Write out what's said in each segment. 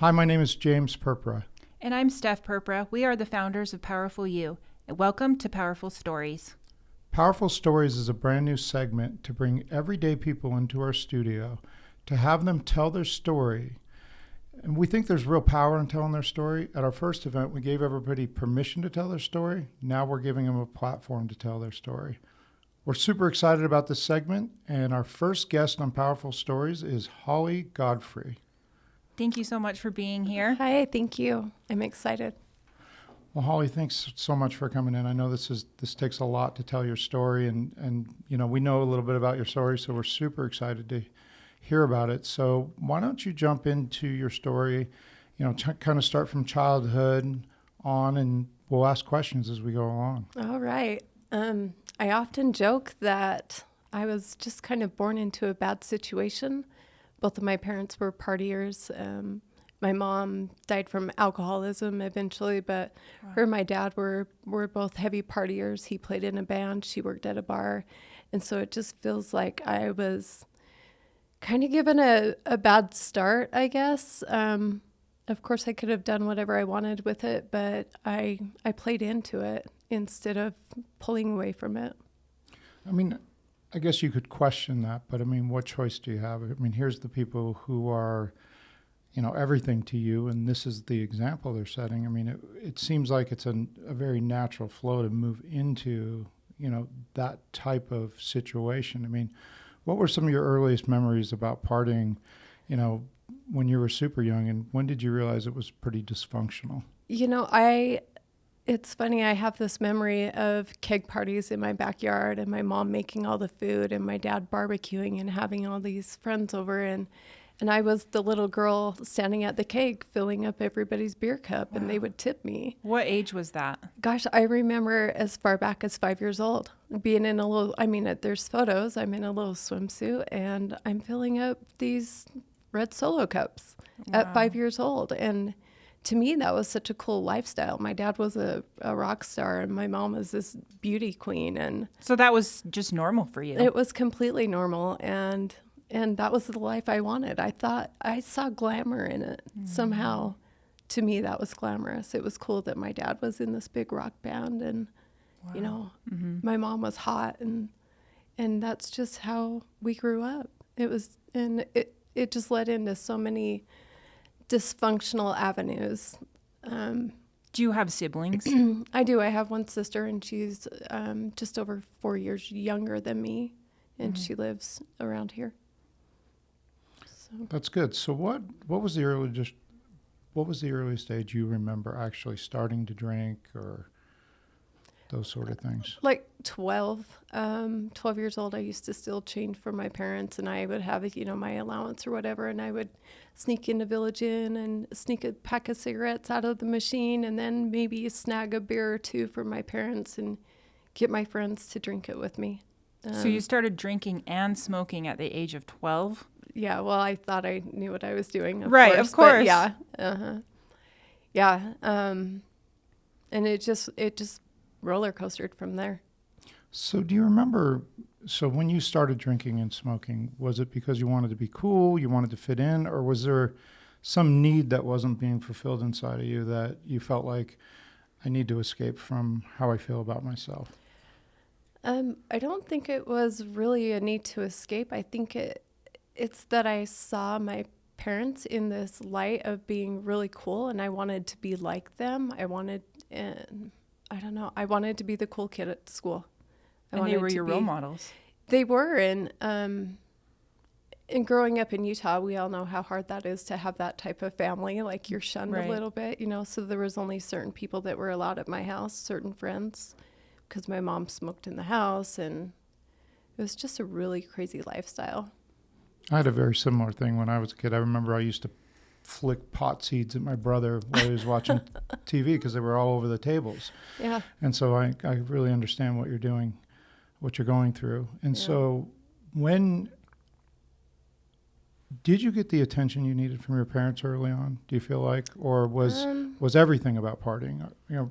Hi, my name is James Purpura. And I'm Steph Purpura. We are the founders of Powerful You. Welcome to Powerful Stories. Powerful Stories is a brand new segment to bring everyday people into our studio to have them tell their story. And we think there's real power in telling their story. At our first event, we gave everybody permission to tell their story. Now we're giving them a platform to tell their story. We're super excited about this segment, and our first guest on Powerful Stories is Hollie Godfrey. Thank you so much for being here. Hi, thank you. I'm excited. Well, Hollie, thanks so much for coming in. I know this takes a lot to tell your story, and you know, we know a little bit about your story, so we're super excited to hear about it. So why don't you jump into your story, kind of start from childhood on, and we'll ask questions as we go along. All right. I often joke that I was just kind of born into a bad situation. Both of my parents were partiers. My mom died from alcoholism eventually, but her and my dad were both heavy partiers. He played in a band. She worked at a bar. And so it just feels like I was kind of given a bad start, I guess. Of course, I could have done whatever I wanted with it, but I played into it instead of pulling away from it. I mean, I guess you could question that, but I mean, what choice do you have? I mean, here's the people who are, everything to you, and this is the example they're setting. I mean, it seems like it's a very natural flow to move into, that type of situation. I mean, what were some of your earliest memories about partying, when you were super young, and when did you realize it was pretty dysfunctional? It's funny, I have this memory of keg parties in my backyard and my mom making all the food and my dad barbecuing and having all these friends over. And I was the little girl standing at the keg filling up everybody's beer cup. Wow. And they would tip me. What age was that? Gosh, I remember as far back as 5 years old, being in there's photos, I'm in a little swimsuit and I'm filling up these red Solo cups at 5 years old. And to me, that was such a cool lifestyle. My dad was a rock star, and my mom was this beauty queen. And so that was just normal for you? It was completely normal, and that was the life I wanted. I thought I saw glamour in it somehow. To me, that was glamorous. It was cool that my dad was in this big rock band, and my mom was hot, and that's just how we grew up. It just led into so many dysfunctional avenues. Do you have siblings? I do. I have one sister, and she's just over 4 years younger than me, and she lives around here. So. That's good. So what was the earliest age you remember actually starting to drink or those sort of things? Like 12 years old, I used to steal change from my parents, and I would have, my allowance or whatever, and I would sneak into Village Inn and sneak a pack of cigarettes out of the machine, and then maybe snag a beer or two from my parents and get my friends to drink it with me. So you started drinking and smoking at the age of 12? Yeah, well, I thought I knew what I was doing. Of course. Yeah. Yeah. And it just roller coastered from there. So do you remember, when you started drinking and smoking, was it because you wanted to be cool, you wanted to fit in, or was there some need that wasn't being fulfilled inside of you that you felt like, I need to escape from how I feel about myself? I don't think it was really a need to escape. I think it's that I saw my parents in this light of being really cool, and I wanted to be like them. I wanted to be the cool kid at school. And they were your role models. They were, and growing up in Utah, we all know how hard that is to have that type of family. Like, you're shunned a little bit, so there was only certain people that were allowed at my house, certain friends, because my mom smoked in the house, and it was just a really crazy lifestyle. I had a very similar thing when I was a kid. I remember I used to flick pot seeds at my brother while he was watching TV because they were all over the tables. Yeah. And so I really understand what you're doing, what you're going through. And so when did you get the attention you needed from your parents early on, do you feel like? Or was everything about partying?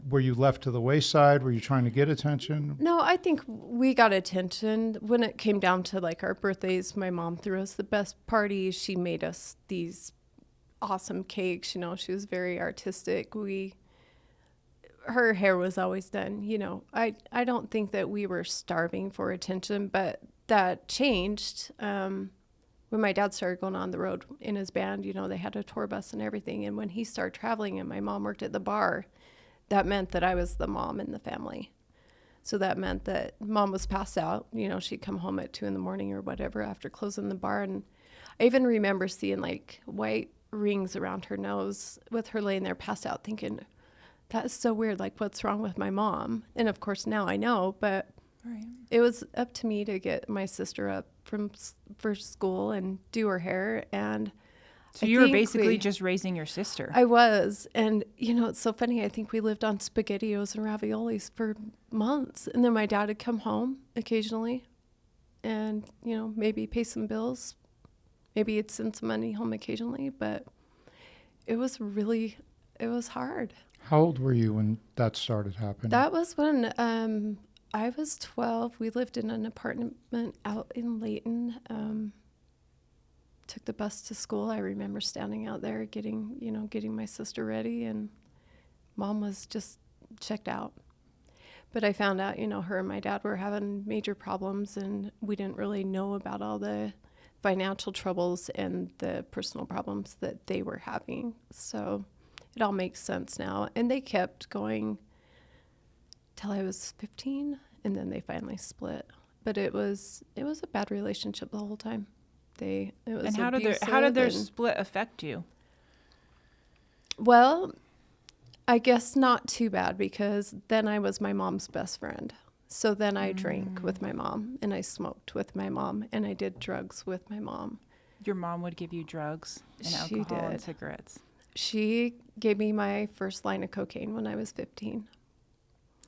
Were you left to the wayside? Were you trying to get attention? No, I think we got attention. When it came down to, like, our birthdays, my mom threw us the best parties. She made us these awesome cakes. You know, she was very artistic. Her hair was always done. You know, I don't think that we were starving for attention, but that changed when my dad started going on the road in his band. You know, they had a tour bus and everything. And when he started traveling and my mom worked at the bar, that meant that I was the mom in the family. So that meant that mom was passed out. You know, she'd come home at 2 a.m. or whatever after closing the bar. And I even remember seeing like white rings around her nose with her laying there passed out, thinking, that is so weird. Like, what's wrong with my mom? And of course, now I know, but Right. it was up to me to get my sister up for school and do her hair. And So I you were think basically just raising your sister. I was. And, you know, it's so funny. I think we lived on SpaghettiOs and raviolis for months. And then my dad would come home occasionally and, you know, maybe pay some bills. Maybe he'd send some money home occasionally. But it was hard. How old were you when that started happening? That was when I was 12. We lived in an apartment out in Layton. Took the bus to school. I remember standing out there getting my sister ready, and mom was just checked out. But I found out, you know, her and my dad were having major problems, and we didn't really know about all the financial troubles and the personal problems that they were having. So it all makes sense now. And they kept going till I was 15, and then they finally split. But it was a bad relationship the whole time. It was And how did abusive their and- split affect you? Well, I guess not too bad, because then I was my mom's best friend. So then I drank with my mom, and I smoked with my mom, and I did drugs with my mom. Your mom would give you drugs and She alcohol and did. cigarettes. She gave me my first line of cocaine when I was 15.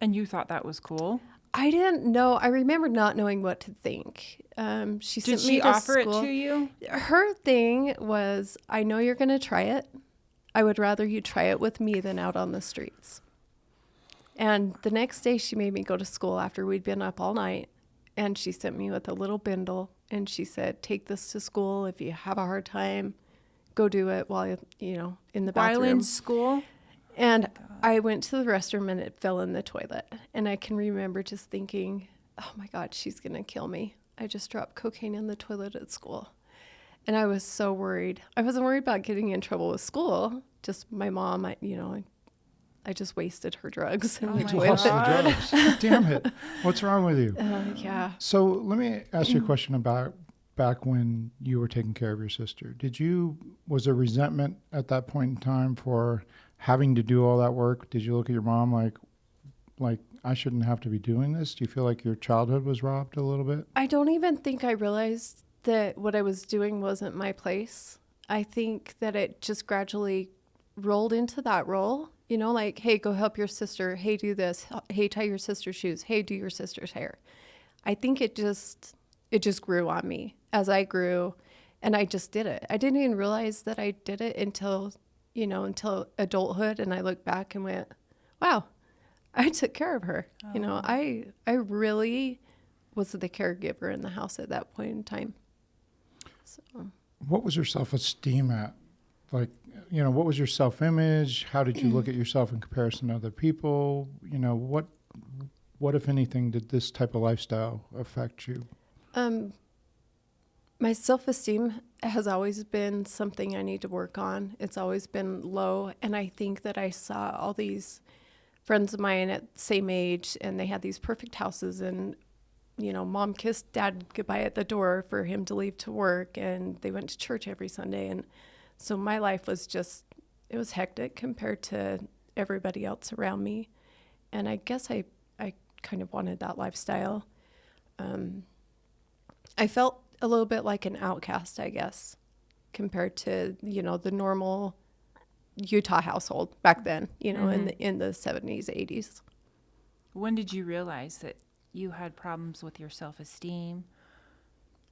And you thought that was cool? I didn't know. I remember not knowing what to think. She Did sent me she to offer school. it to you? Her thing was, I know you're going to try it. I would rather you try it with me than out on the streets. And the next day she made me go to school after we'd been up all night. And she sent me with a little bindle. And she said, take this to school. If you have a hard time, go do it while, you know, in the bathroom. While in school? And I went to the restroom and it fell in the toilet. And I can remember just thinking, oh my God, she's going to kill me. I just dropped cocaine in the toilet at school. And I was so worried. I wasn't worried about getting in trouble with school. Just my mom, I just wasted her drugs in the You toilet. lost the drugs. Damn it. What's wrong with you? Yeah. So let me ask you a question about back when you were taking care of your sister. Was there resentment at that point in time for having to do all that work? Did you look at your mom like I shouldn't have to be doing this? Do you feel like your childhood was robbed a little bit? I don't even think I realized that what I was doing wasn't my place. I think that it just gradually rolled into that role. You know, like, hey, go help your sister. Hey, do this. Hey, tie your sister's shoes. Hey, do your sister's hair. I think it just grew on me as I grew, and I just did it. I didn't even realize that I did it until adulthood, and I looked back and went, wow, I took care of her. Oh. You know, I really was the caregiver in the house at that point in time. So What was your self-esteem at? Like, you know, what was your self-image? How did you look at yourself in comparison to other people? You know, what if anything, did this type of lifestyle affect you? my self-esteem has always been something I need to work on. It's always been low. And I think that I saw all these friends of mine at the same age, and they had these perfect houses, and, you know, mom kissed dad goodbye at the door for him to leave to work, and they went to church every Sunday. And so my life was it was hectic compared to everybody else around me. And I guess I kind of wanted that lifestyle. I felt a little bit like an outcast, I guess, compared to, you know, the normal Utah household back then, you know, in the 70s, 80s. When did you realize that you had problems with your self-esteem?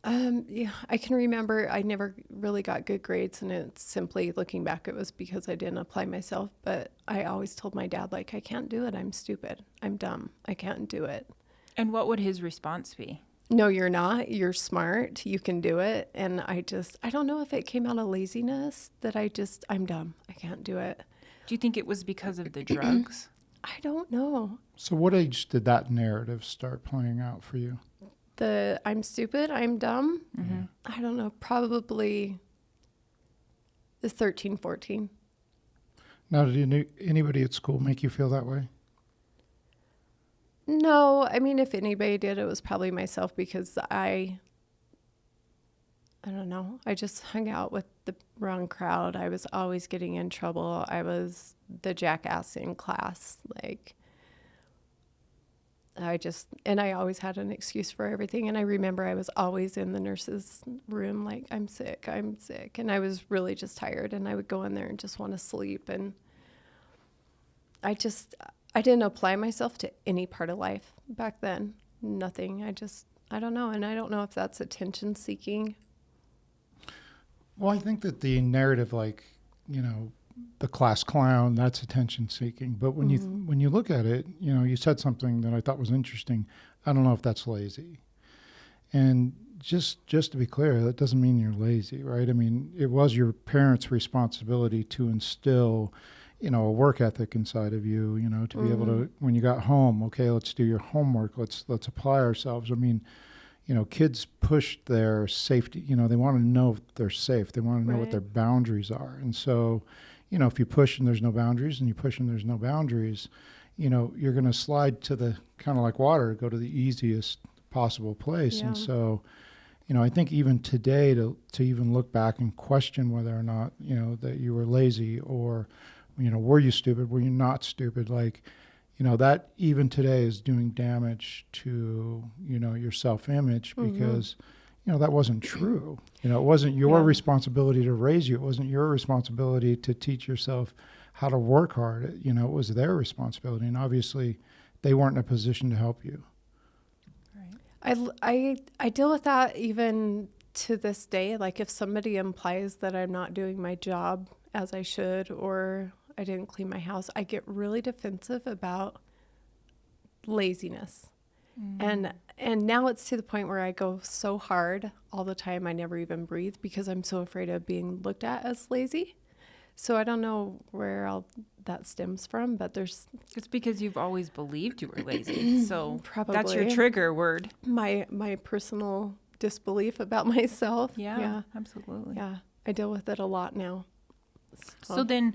Yeah, I can remember I never really got good grades, and it's simply, looking back, it was because I didn't apply myself. But I always told my dad, like, I can't do it. I'm stupid. I'm dumb. I can't do it. And what would his response be? no, you're not. You're smart. You can do it. And I don't know if it came out of laziness that I'm dumb. I can't do it. Do you think it was because of the drugs? I don't know. So what age did that narrative start playing out for you? I'm stupid, I'm dumb. Mm-hmm. I don't know, probably the 13, 14. Now, did anybody at school make you feel that way? No, I mean, if anybody did, it was probably myself because I don't know. I just hung out with the wrong crowd. I was always getting in trouble. I was the jackass in class. Like, I always had an excuse for everything. And I remember I was always in the nurse's room, like, I'm sick. And I was really just tired. And I would go in there and just want to sleep. And I didn't apply myself to any part of life back then. Nothing. I don't know. And I don't know if that's attention seeking. Well, I think that the narrative, like, the class clown, that's attention seeking. But when you look at it, you said something that I thought was interesting. I don't know if that's lazy. And just to be clear, that doesn't mean you're lazy, right? I mean, it was your parents' responsibility to instill, a work ethic inside of you, to be able to, when you got home, okay, let's do your homework. Let's apply ourselves. I mean, kids push their safety, they want to know if they're safe. They want to know what their boundaries are. And so, if you push and there's no boundaries and you push and there's no boundaries, you're going to slide to the kind of like water, go to the easiest possible place. Yeah. And so, I think even today to even look back and question whether or not, that you were lazy or, were you stupid? Were you not stupid? Like, that even today is doing damage to, your self-image because, that wasn't true. It wasn't your responsibility to raise you. It wasn't your responsibility to teach yourself how to work hard. It was their responsibility. And obviously they weren't in a position to help you. Right. I deal with that even to this day. Like if somebody implies that I'm not doing my job as I should, or I didn't clean my house, I get really defensive about laziness. And now it's to the point where I go so hard all the time I never even breathe because I'm so afraid of being looked at as lazy. So I don't know where all that stems from, but it's because you've always believed you were lazy. So probably that's your trigger word. My personal disbelief about myself. Yeah, absolutely. Yeah, I deal with it a lot now. So then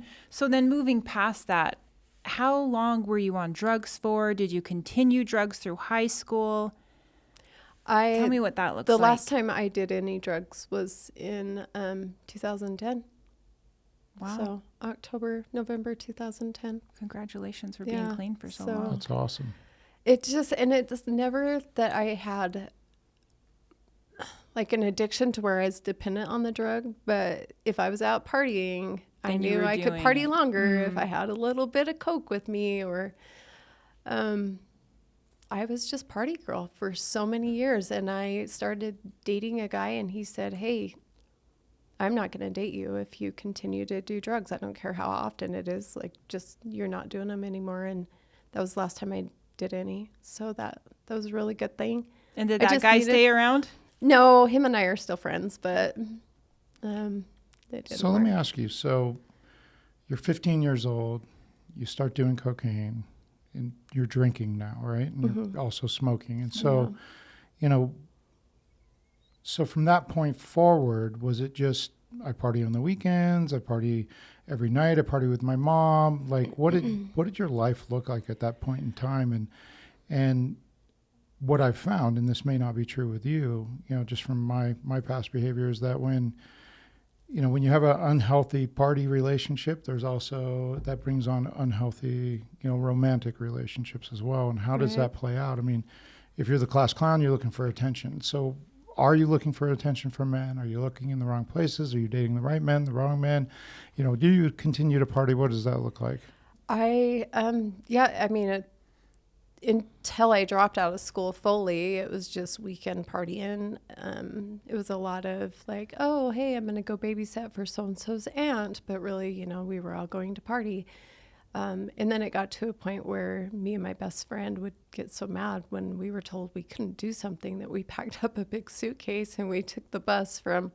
moving past that, how long were you on drugs for? Did you continue drugs through high school? Tell me what that looks like. The last time I did any drugs was in 2010. Wow. So November 2010. Congratulations for being clean for so long. That's awesome. It's never that I had like an addiction to where I was dependent on the drug, but if I was out partying, I knew I could party longer if I had a little bit of Coke with me, or I was just party girl for so many years. And I started dating a guy and he said, hey, I'm not going to date you if you continue to do drugs. I don't care how often it is, like just you're not doing them anymore. And that was the last time I did any. So that was a really good thing. And did that guy stay around? No, him and I are still friends, but so let me ask you, so you're 15 years old, you start doing cocaine, and you're drinking now, right? And you're also smoking. And so, so from that point forward, was it just, I party on the weekends, I party every night, I party with my mom? Like, what did your life look like at that point in time? And what I've found, and this may not be true with you, just from my past behavior, is that when you have an unhealthy party relationship, there's also, that brings on unhealthy, romantic relationships as well. And how does that play out? I mean, if you're the class clown, you're looking for attention. So are you looking for attention from men? Are you looking in the wrong places? Are you dating the right men, the wrong men? Do you continue to party? What does that look like? Until I dropped out of school fully, it was just weekend partying. It was a lot of like, oh, hey, I'm going to go babysit for so-and-so's aunt. But really, we were all going to party. And then it got to a point where me and my best friend would get so mad when we were told we couldn't do something that we packed up a big suitcase and we took the bus from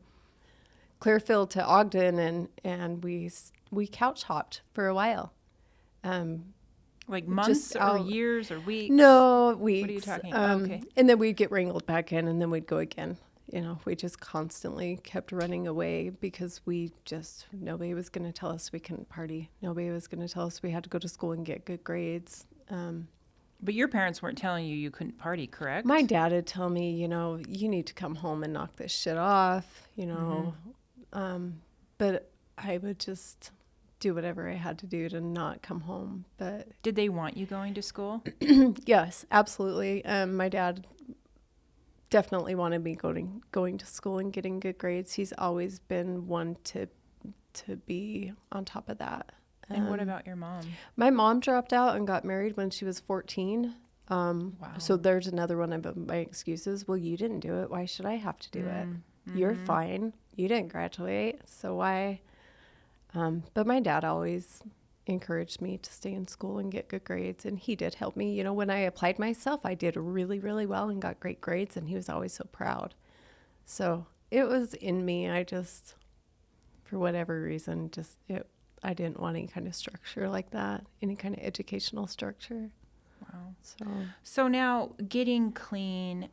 Clearfield to Ogden and we couch hopped for a while. Like months or years or weeks? No, weeks. What are you talking about? Okay. And then we'd get wrangled back in and then we'd go again. We just constantly kept running away because nobody was going to tell us we couldn't party. Nobody was going to tell us we had to go to school and get good grades. But your parents weren't telling you couldn't party, correct? My dad would tell me, you need to come home and knock this shit off, but I would just do whatever I had to do to not come home. But did they want you going to school? Yes, absolutely. My dad definitely wanted me going to school and getting good grades. He's always been one to be on top of that. And what about your mom? My mom dropped out and got married when she was 14. Wow. So there's another one of my excuses. Well, you didn't do it. Why should I have to do it? You're fine. You didn't graduate. So why? But my dad always encouraged me to stay in school and get good grades. And he did help me. When I applied myself, I did really, really well and got great grades. And he was always so proud. So it was in me. I just, for whatever reason, I didn't want any kind of structure like that, any kind of educational structure. Wow. So now getting clean,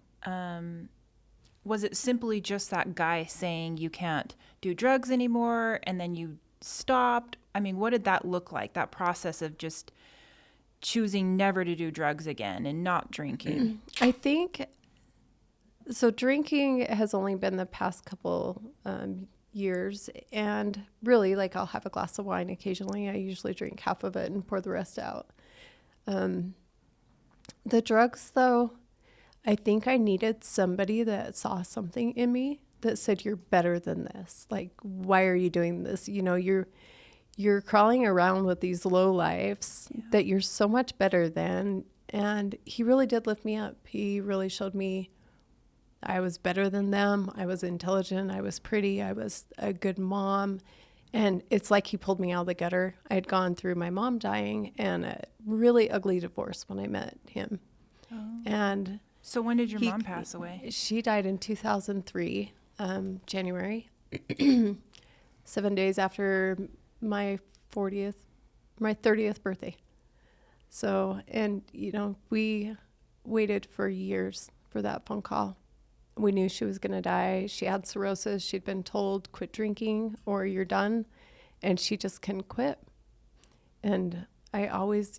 was it simply just that guy saying you can't do drugs anymore and then you stopped? I mean, what did that look like, that process of just choosing never to do drugs again and not drinking? I think, so drinking has only been the past couple years, and really, I'll have a glass of wine occasionally. I usually drink half of it and pour the rest out. The drugs, though, I think I needed somebody that saw something in me that said, you're better than this. Why are you doing this? You're crawling around with these low lives that you're so much better than. And he really did lift me up. He really showed me I was better than them. I was intelligent. I was pretty. I was a good mom. And it's like he pulled me out of the gutter. I had gone through my mom dying and a really ugly divorce when I met him. Oh. And so when did your mom pass away? She died in 2003, January, 7 days after my 30th birthday. So, and, we waited for years for that phone call. We knew she was going to die. She had cirrhosis. She'd been told, quit drinking or you're done. And she just couldn't quit. And I always,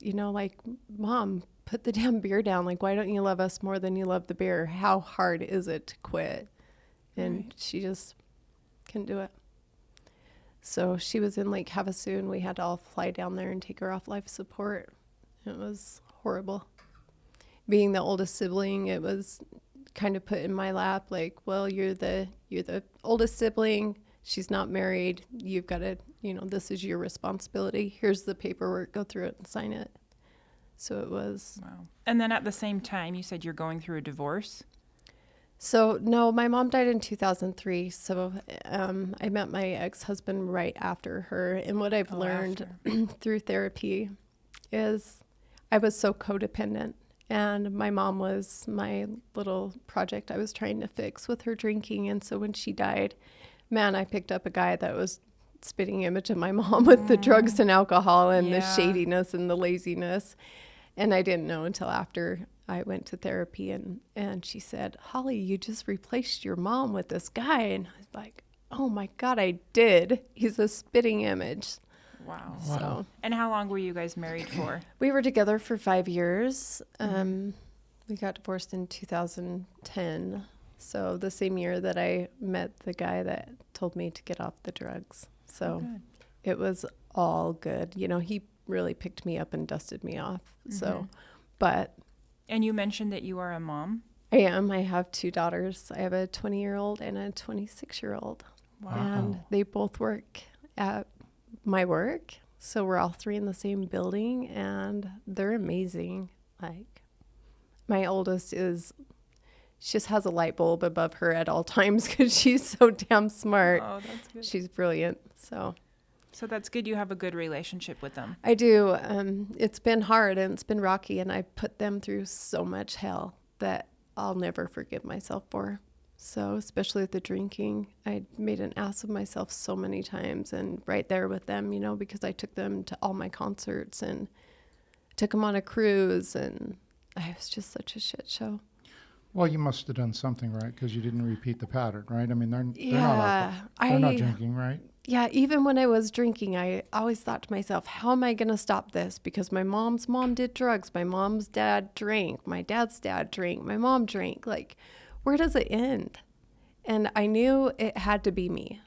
Mom, put the damn beer down. Why don't you love us more than you love the beer? How hard is it to quit? And she just couldn't do it. So she was in Lake Havasu, and we had to all fly down there and take her off life support. It was horrible. Being the oldest sibling, it was kind of put in my lap, well, you're the oldest sibling. She's not married. You've got to, this is your responsibility. Here's the paperwork. Go through it and sign it. So it was. Wow. And then at the same time, you said you're going through a divorce? So, no, my mom died in 2003. So I met my ex-husband right after her. And what I've learned through therapy is I was so codependent. And my mom was my little project I was trying to fix with her drinking. And so when she died, man, I picked up a guy that was spitting image of my mom with the drugs and alcohol and the shadiness and the laziness. And I didn't know until after I went to therapy, and she said, Hollie, you just replaced your mom with this guy. And I was like, oh my God, I did. He's a spitting image. Wow. So, and how long were you guys married for? We were together for 5 years. We got divorced in 2010. So the same year that I met the guy that told me to get off the drugs. So it was all good. He really picked me up and dusted me off. So, but. And you mentioned that you are a mom? I am. I have 2 daughters. I have a 20-year-old and a 26-year-old. Wow. And they both work at my work. So we're all 3 in the same building, and they're amazing. My oldest she just has a light bulb above her at all times because she's so damn smart. Oh, that's good. She's brilliant. So So that's good. You have a good relationship with them. I do. It's been hard and it's been rocky, and I put them through so much hell that I'll never forgive myself for. So especially with the drinking, I made an ass of myself so many times, and right there with them, you know, because I took them to all my concerts and took them on a cruise, and I was just such a shit show. Well, you must have done something right because you didn't repeat the pattern, right? I mean, they're Yeah, not drinking, right? Yeah, even when I was drinking, I always thought to myself, how am I going to stop this? Because my mom's mom did drugs. My mom's dad drank. My dad's dad drank. My mom drank. Like, where does it end? And I knew it had to be me.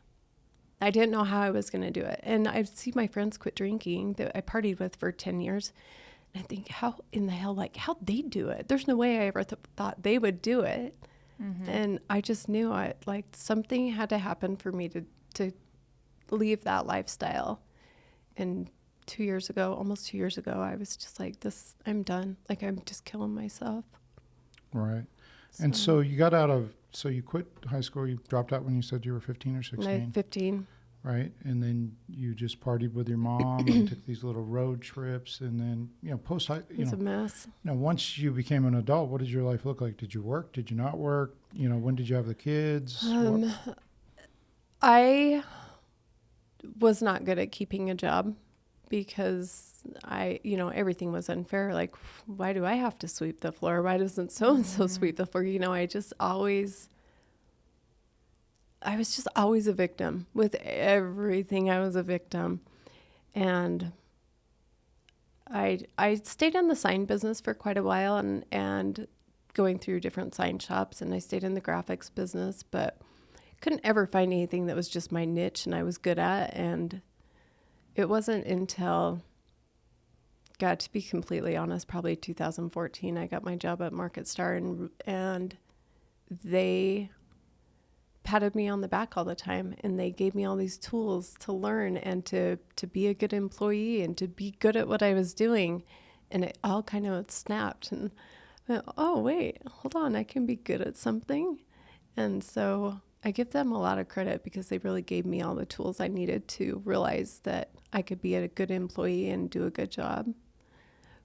I didn't know how I was going to do it. And I'd see my friends quit drinking that I partied with for 10 years. And I think, how in the hell, like, how'd they do it? There's no way I ever thought they would do it. Mm-hmm. And I just knew something had to happen for me to leave that lifestyle. And almost 2 years ago, I was just like, I'm done. Like, I'm just killing myself. Right. And so you got so you quit high school, you dropped out when you said you were 15 or 16. 15. Right. And then you just partied with your mom and took these little road trips. And then, post-high, It was a mess. Once you became an adult, what did your life look like? Did you work? Did you not work? When did you have the kids? I was not good at keeping a job because everything was unfair. Like, why do I have to sweep the floor? Why doesn't so-and-so sweep the floor? I was just always a victim. With everything, I was a victim. And I stayed in the sign business for quite a while and going through different sign shops, and I stayed in the graphics business, but couldn't ever find anything that was just my niche and I was good at. And it wasn't until, God, to be completely honest, probably 2014, I got my job at Market Star, and they patted me on the back all the time, and they gave me all these tools to learn and to be a good employee and to be good at what I was doing. And it all kind of snapped, and I went, oh, wait, hold on, I can be good at something. And so I give them a lot of credit because they really gave me all the tools I needed to realize that I could be a good employee and do a good job.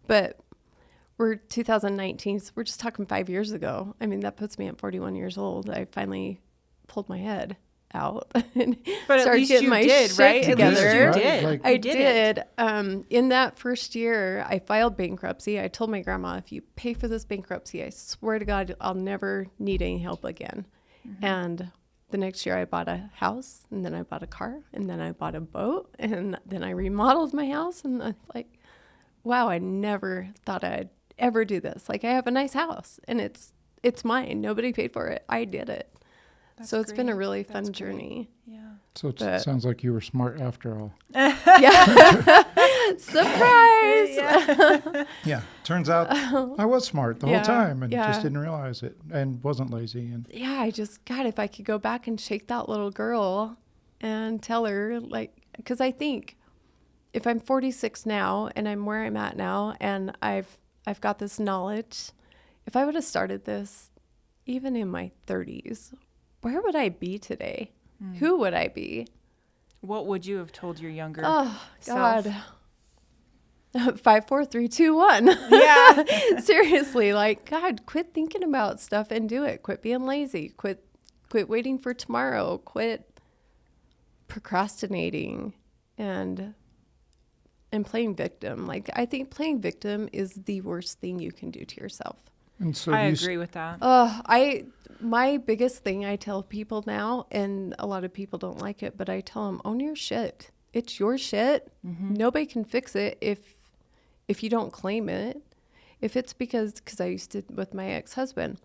But we're 2019, so we're just talking 5 years ago. I mean, that puts me at 41 years old. I finally pulled my head out and but started getting my shit right? together. At least you did. I did. In that first year, I filed bankruptcy. I told my grandma, if you pay for this bankruptcy, I swear to God, I'll never need any help again. Mm-hmm. And the next year I bought a house, and then I bought a car, and then I bought a boat, and then I remodeled my house. And I was like, wow, I never thought I'd ever do this. Like, I have a nice house, and it's mine. Nobody paid for it. I did it. That's so it's great. been a really fun journey. Yeah. So it sounds like you were smart after all. Yeah. Surprise. Yeah. Turns out I was smart the whole time and yeah. just didn't realize it and wasn't lazy. And yeah, God, if I could go back and shake that little girl and tell her, like, because I think if I'm 46 now and I'm where I'm at now and I've got this knowledge, if I would have started this even in my 30s, where would I be today? Who would I be? What would you have told your younger self? God. 5, 4, 3, 2, 1. Yeah. Seriously, like, God, quit thinking about stuff and do it. Quit being lazy. Quit waiting for tomorrow. Quit procrastinating and playing victim. Like, I think playing victim is the worst thing you can do to yourself. And so I agree with that. My biggest thing I tell people now, and a lot of people don't like it, but I tell them, own your shit. It's your shit. Mm-hmm. Nobody can fix it if you don't claim it. If it's because I used to with my ex-husband,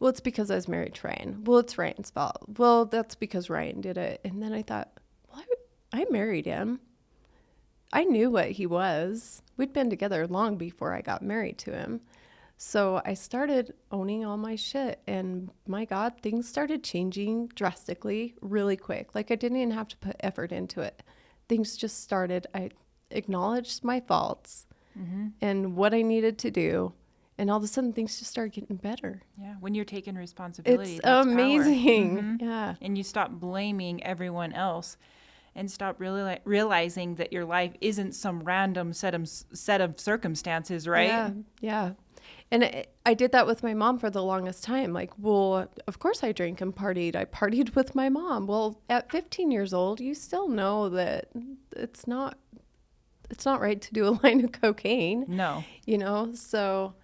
well, it's because I was married to Ryan. Well, it's Ryan's fault. Well, that's because Ryan did it. And then I thought, well, I married him. I knew what he was. We'd been together long before I got married to him. So I started owning all my shit, and my God, things started changing drastically really quick. Like, I didn't even have to put effort into it. Things just started. I acknowledged my faults and what I needed to do, and all of a sudden things just started getting better. Yeah, when you're taking responsibility, it's that's amazing. Power. Mm-hmm. Yeah. And you stop blaming everyone else. and stop really realizing that your life isn't some random set of circumstances, right? Yeah, yeah. And I did that with my mom for the longest time. Like, well, of course I drank and partied. I partied with my mom. Well, at 15 years old, you still know that it's not right to do a line of cocaine. No. You know, so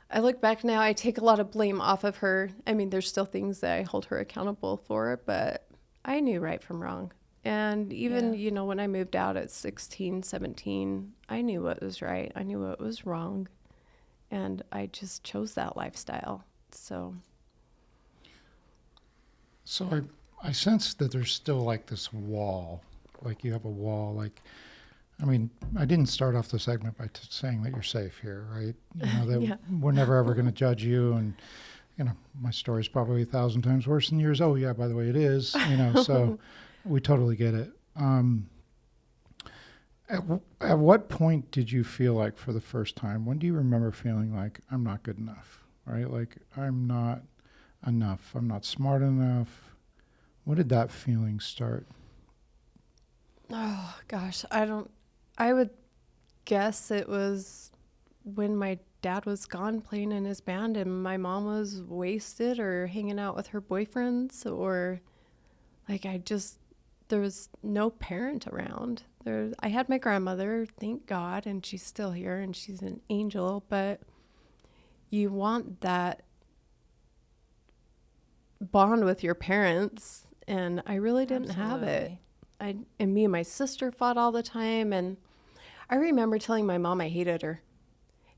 I look back now, I take a lot of blame off of her. I mean, there's still things that I hold her accountable for, but I knew right from wrong. And even, you know, when I moved out at 16, 17, I knew what was right. I knew what was wrong. And I just chose that lifestyle. So I sense that there's still like this wall, like you have a wall, like, I mean, I didn't start off the segment by saying that you're safe here, right? You know, that Yeah. we're never ever going to judge you. And, you know, my story's probably 1,000 times worse than yours. Oh yeah, by the way, it is, you know, so we totally get it. At what point did you feel like for the first time, when do you remember feeling like I'm not good enough, right? Like I'm not enough. I'm not smart enough. When did that feeling start? oh gosh, I would guess it was when my dad was gone playing in his band and my mom was wasted or hanging out with her boyfriends, or like there was no parent around. I had my grandmother, thank God, and she's still here and she's an angel, but you want that bond with your parents, and I really didn't have it. And me and my sister fought all the time, and I remember telling my mom I hated her.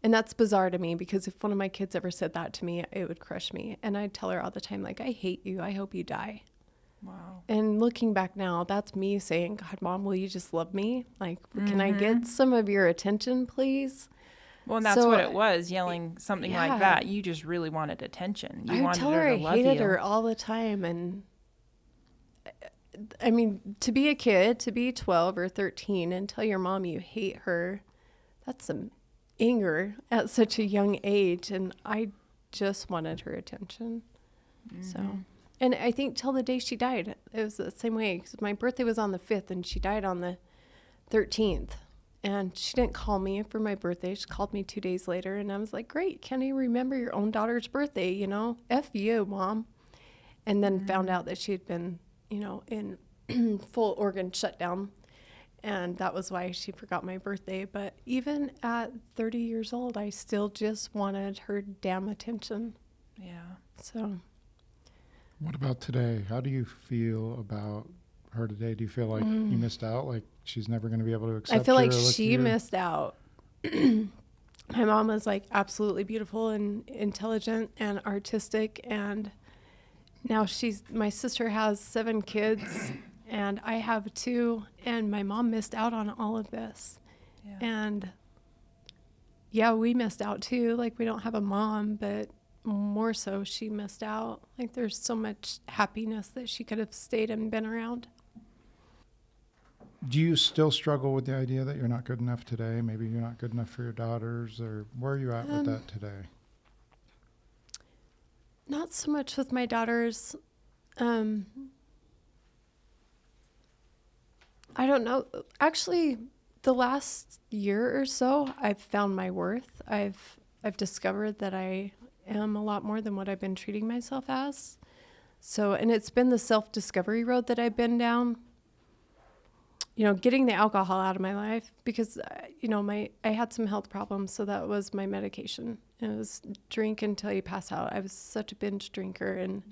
And that's bizarre to me because if one of my kids ever said that to me, it would crush me. And I'd tell her all the time, like, I hate you. I hope you die. Wow. And looking back now, that's me saying, God, Mom, will you just love me? Like, can I get some of your attention, please? Well, and that's So, what it was, yelling something yeah. like that. You just really wanted attention. You I would wanted tell her her to I love hated you. her all the time. And I mean, to be a kid, to be 12 or 13 and tell your mom you hate her, that's some anger at such a young age. And I just wanted her attention. So, and I think till the day she died, it was the same way. 'Cause my birthday was on the 5th and she died on the 13th. And she didn't call me for my birthday. She called me 2 days later. And I was like, great, can't you remember your own daughter's birthday? You know, F you, Mom. And then found out that she had been, you know, in full organ shutdown. And that was why she forgot my birthday. But even at 30 years old, I still just wanted her damn attention. Yeah. So What about today? How do you feel about her today? Do you feel like you missed out? Like she's never going to be able to accept I feel you like or look at she you? missed out. My mom was like absolutely beautiful and intelligent and artistic. And now my sister has 7 kids and I have 2. And my mom missed out on all of this. Yeah. And yeah, we missed out too. Like we don't have a mom, but more so she missed out. Like there's so much happiness that she could have stayed and been around. Do you still struggle with the idea that you're not good enough today? Maybe you're not good enough for your daughters, or where are you at with that today? Not so much with my daughters. I don't know. Actually, the last year or so, I've found my worth. I've discovered that I am a lot more than what I've been treating myself as. So, and it's been the self-discovery road that I've been down. You know, getting the alcohol out of my life because, you know, I had some health problems, so that was my medication. It was drink until you pass out. I was such a binge drinker, and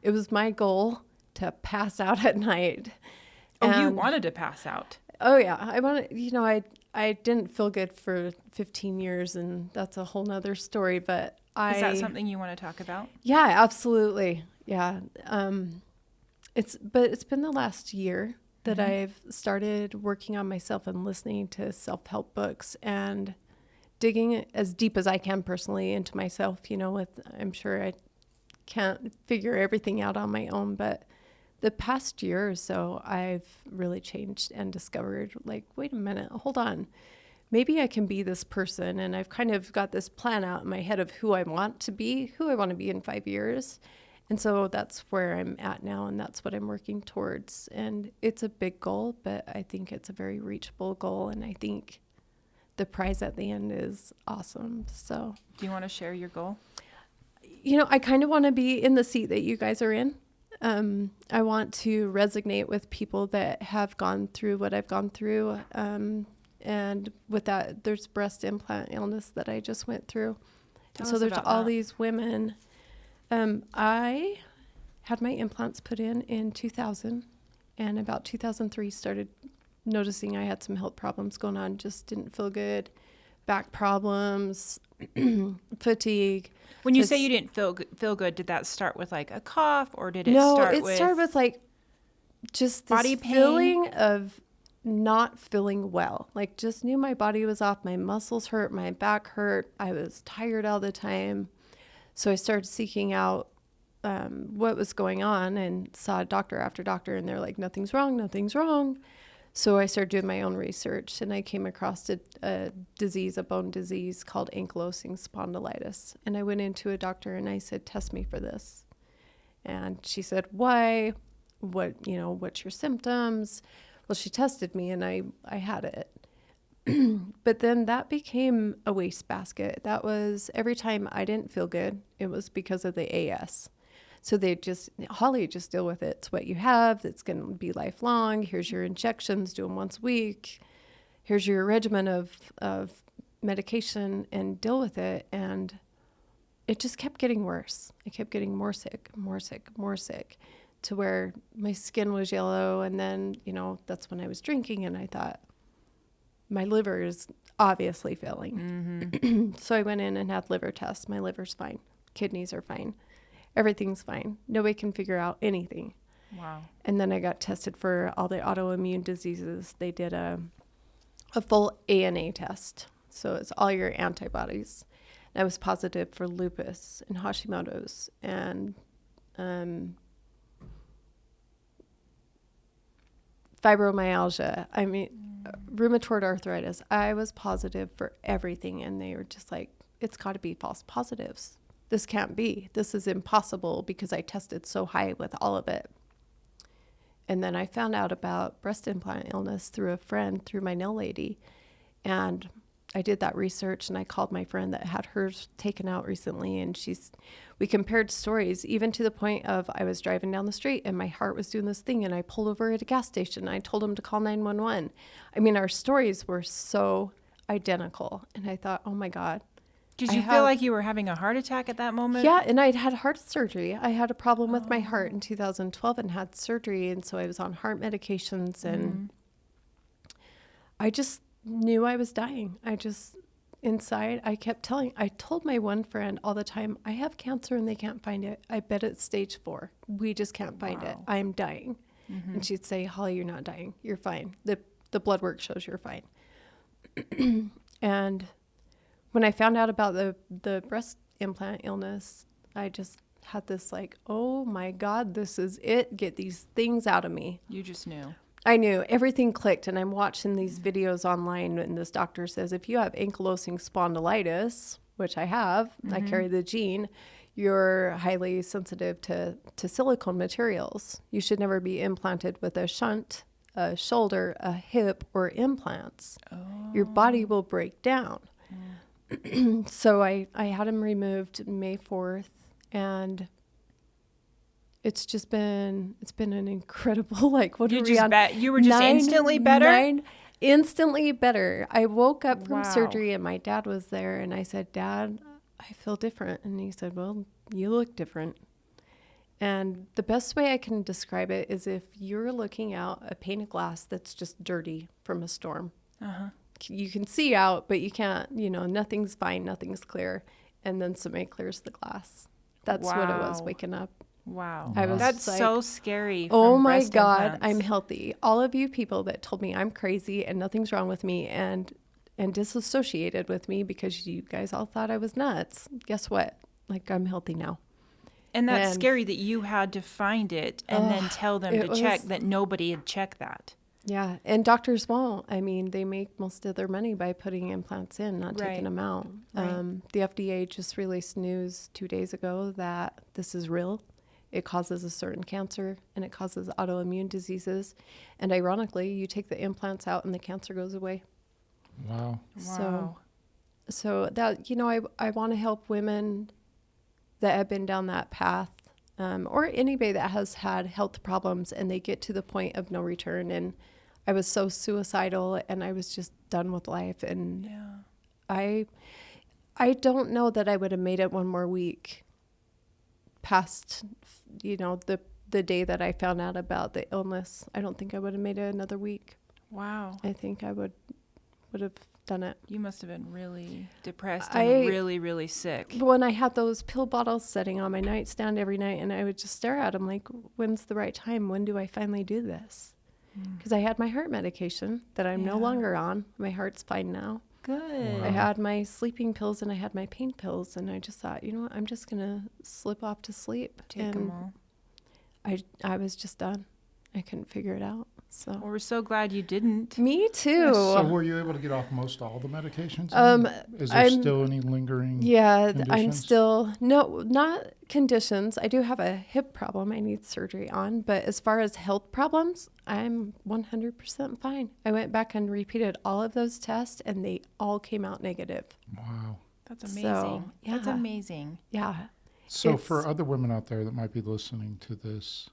it was my goal to pass out at night. Oh, you And- wanted to pass out. Oh yeah, I wanted. You know, I didn't feel good for 15 years, and that's a whole nother story. But Is that something you want to talk about? Yeah, absolutely. Yeah. It's been the last year that I've started working on myself and listening to self-help books and digging as deep as I can personally into myself, you know, I'm sure I can't figure everything out on my own, but the past year or so, I've really changed and discovered, like, wait a minute, hold on. Maybe I can be this person. And I've kind of got this plan out in my head of who I want to be in 5 years. And so that's where I'm at now, and that's what I'm working towards. And it's a big goal, but I think it's a very reachable goal, and I think the prize at the end is awesome. So, Do you want to share your goal? I kind of want to be in the seat that you guys are in. I want to resonate with people that have gone through what I've gone through. And with that, there's breast implant illness that I just went through. Tell So us there's about all that. these women. I had my implants put in 2000, and about 2003 started noticing I had some health problems going on. Just didn't feel good, back problems, fatigue. When you Just- say you didn't feel good, did that start with like a cough, or did it No, start it with started with like just this body pain? feeling of not feeling well. Like just knew my body was off, my muscles hurt, my back hurt. I was tired all the time. So I started seeking out what was going on and saw doctor after doctor, and they're like, nothing's wrong, nothing's wrong. So I started doing my own research, and I came across a disease, a bone disease called ankylosing spondylitis. And I went into a doctor and I said, test me for this. And she said, why? What's your symptoms? Well, she tested me and I had it. But then that became a wastebasket. That was every time I didn't feel good, it was because of the AS. So Hollie, just deal with it. It's what you have. It's going to be lifelong. Here's your injections, do them once a week. Here's your regimen of medication, and deal with it. And it just kept getting worse. I kept getting more sick, to where my skin was yellow. And then, that's when I was drinking, and I thought, my liver is obviously failing. Mm-hmm. So I went in and had liver tests. My liver's fine. Kidneys are fine. Everything's fine. Nobody can figure out anything. Wow. And then I got tested for all the autoimmune diseases. They did a full ANA test. So it's all your antibodies. And I was positive for lupus and Hashimoto's and fibromyalgia. Rheumatoid arthritis. I was positive for everything. And they were just like, it's got to be false positives. This can't be. This is impossible, because I tested so high with all of it. And then I found out about breast implant illness through a friend, through my nail lady. And I did that research, and I called my friend that had hers taken out recently. And we compared stories, even to the point of I was driving down the street and my heart was doing this thing, and I pulled over at a gas station. And I told him to call 911. Our stories were so identical. And I thought, oh my God. Did you feel like you were having a heart attack at that moment? Yeah, and I'd had heart surgery. I had a problem with my heart in 2012 and had surgery, and so I was on heart medications, and I just knew I was dying. Inside, I told my one friend all the time, I have cancer and they can't find it. I bet it's stage 4. We just can't find it. I'm dying. Mm-hmm. And she'd say, Holly, you're not dying. You're fine. The blood work shows you're fine. And when I found out about the breast implant illness, I just had this like, oh my God, this is it. Get these things out of me. You just knew. I knew. Everything clicked. And I'm watching these videos online, and this doctor says, if you have ankylosing spondylitis, which I have, I carry the gene, you're highly sensitive to silicone materials. You should never be implanted with a shunt, a shoulder, a hip, or implants. Oh. Your body will break down. So I had him removed May 4th, and it's been an incredible, like, what are we on? You were just instantly better? Instantly better. I woke up from Wow. surgery, and my dad was there, and I said, Dad, I feel different. And he said, well, you look different. And the best way I can describe it is if you're looking out a pane of glass that's just dirty from a storm. Uh-huh. You can see out, but you can't, nothing's fine, nothing's clear. And then somebody clears the glass. That's what it was, Wow. waking up. Wow. I was That's like, so scary. Oh from my breast God, implants. I'm healthy. All of you people that told me I'm crazy and nothing's wrong with me and disassociated with me because you guys all thought I was nuts. Guess what? Like, I'm healthy now. And that's scary that you had to find it and then tell them to check was- that nobody had checked that. Yeah, and doctors won't. They make most of their money by putting implants in, not Right. taking them out. Right. The FDA just released news 2 days ago that this is real. it causes a certain cancer and it causes autoimmune diseases. And ironically, you take the implants out and the cancer goes away. Wow. Wow. So that, you know, I want to help women that have been down that path, or anybody that has had health problems and they get to the point of no return. And I was so suicidal and I was just done with life. And Yeah. I don't know that I would have made it one more week past, you know, the day that I found out about the illness. I don't think I would have made it another week. Wow. I think I would have done it. You must have been really depressed and really, really sick. When I had those pill bottles sitting on my nightstand every night, and I would just stare at them like, when's the right time? When do I finally do this? Because I had my heart medication that I'm no longer on. My heart's fine now. Good. Wow. I had my sleeping pills and I had my pain pills, and I just thought, you know what, I'm just going to slip off to sleep. Take them all. I was just done. I couldn't figure it out. So Well, we're so glad you didn't. me too. So were you able to get off most all the medications? Is there I'm- still any lingering? Yeah, I'm conditions? still, no, not conditions. I do have a hip problem I need surgery on, but as far as health problems, I'm 100% fine. I went back and repeated all of those tests and they all came out negative. Wow. That's So, amazing. That's yeah. amazing. Yeah. So It's- for other women out there that might be listening to this,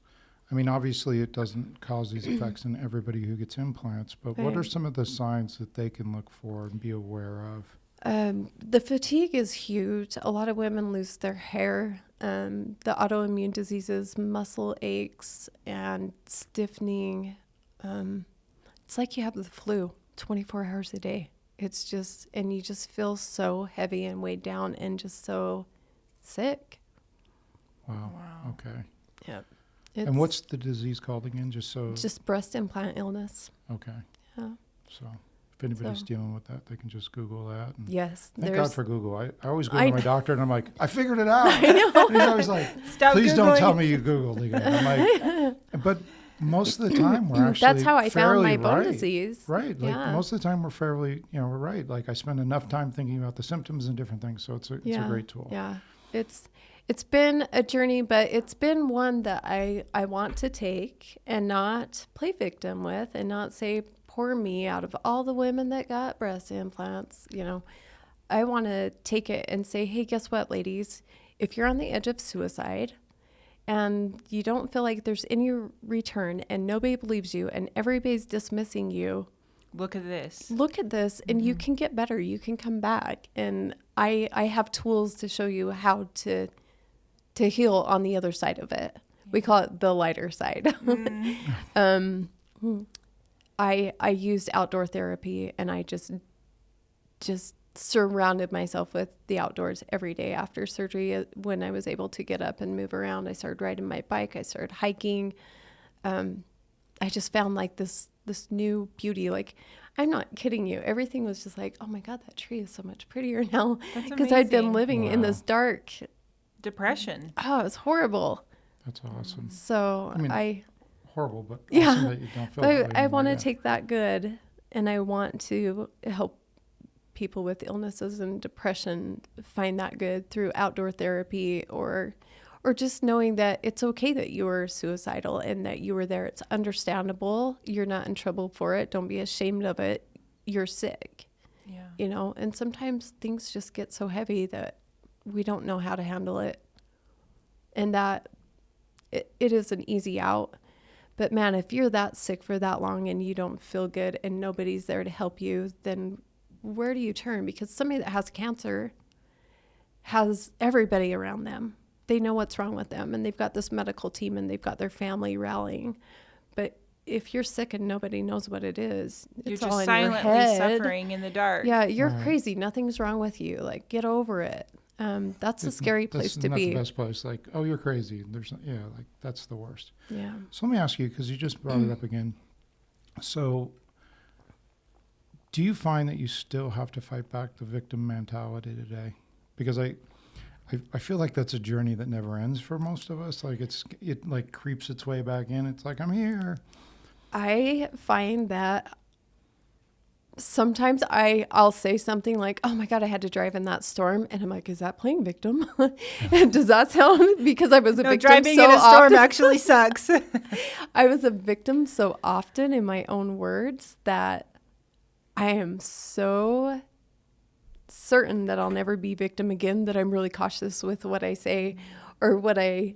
I mean, obviously it doesn't cause these effects in everybody who gets implants, but what are Right. some of the signs that they can look for and be aware of? The fatigue is huge. A lot of women lose their hair. The autoimmune diseases, muscle aches and stiffening. It's like you have the flu 24 hours a day. It's just, and you just feel so heavy and weighed down and just so sick. Wow. Wow. Okay. Yep. And what's the disease called again? Just so. just breast implant illness. Okay. Yeah. So if anybody's So- dealing with that, they can just Google that. And Yes. Thank God for Google. I always go I to my doctor and I'm like, I figured it out. I know. And he's always like, Stop please don't Googling. tell me you Googled again. I'm like, but most of the time we're actually That's how I found my fairly bone right. disease. Right. Like Yeah. most of the time we're fairly, we're right. Like I spend enough time thinking about the symptoms and different things. So it's a great tool. Yeah. It's been a journey, but it's been one that I want to take and not play victim with and not say, poor me, out of all the women that got breast implants. I want to take it and say, hey, guess what, ladies? If you're on the edge of suicide and you don't feel like there's any return and nobody believes you and everybody's dismissing you, Look at this. look at this and you can get better. You can come back. And I have tools to show you how to heal on the other side of it. We call it the lighter side. I used outdoor therapy and I just surrounded myself with the outdoors every day after surgery. When I was able to get up and move around, I started riding my bike. I started hiking. I just found like this new beauty. Like, I'm not kidding you. Everything was just like, oh my God, that tree is so much prettier now. That's Because I'd been amazing. living in Wow. this dark. Depression. Oh, it was horrible. That's awesome. So I mean, I Horrible, but Yeah. awesome that you don't feel that way I anymore want to yet. take that good and I want to help people with illnesses and depression find that good through outdoor therapy or just knowing that it's okay that you were suicidal and that you were there. It's understandable. You're not in trouble for it. Don't be ashamed of it. You're sick, Yeah. and sometimes things just get so heavy that we don't know how to handle it. And that it is an easy out. But man, if you're that sick for that long and you don't feel good and nobody's there to help you, then where do you turn? Because somebody that has cancer has everybody around them. They know what's wrong with them and they've got this medical team and they've got their family rallying. But if you're sick and nobody knows what it is, You're it's all just in silently your head. suffering in the dark. Yeah, you're Right. crazy. Nothing's wrong with you. Like, get over it. That's a scary place That's to not be. the best place. Like, oh, you're crazy. Like that's the worst. Yeah. So let me ask you, because you just brought it up again. So do you find that you still have to fight back the victim mentality today? Because I feel like that's a journey that never ends for most of us. Like it like creeps its way back in. It's like, I'm here. I find that sometimes I'll say something like, "Oh my God, I had to drive in that storm," and I'm like, "Is that playing victim?" And does that sound because I was a No, victim driving so in a storm often? actually sucks. I was a victim so often in my own words that I am so certain that I'll never be victim again, that I'm really cautious with what I say or what I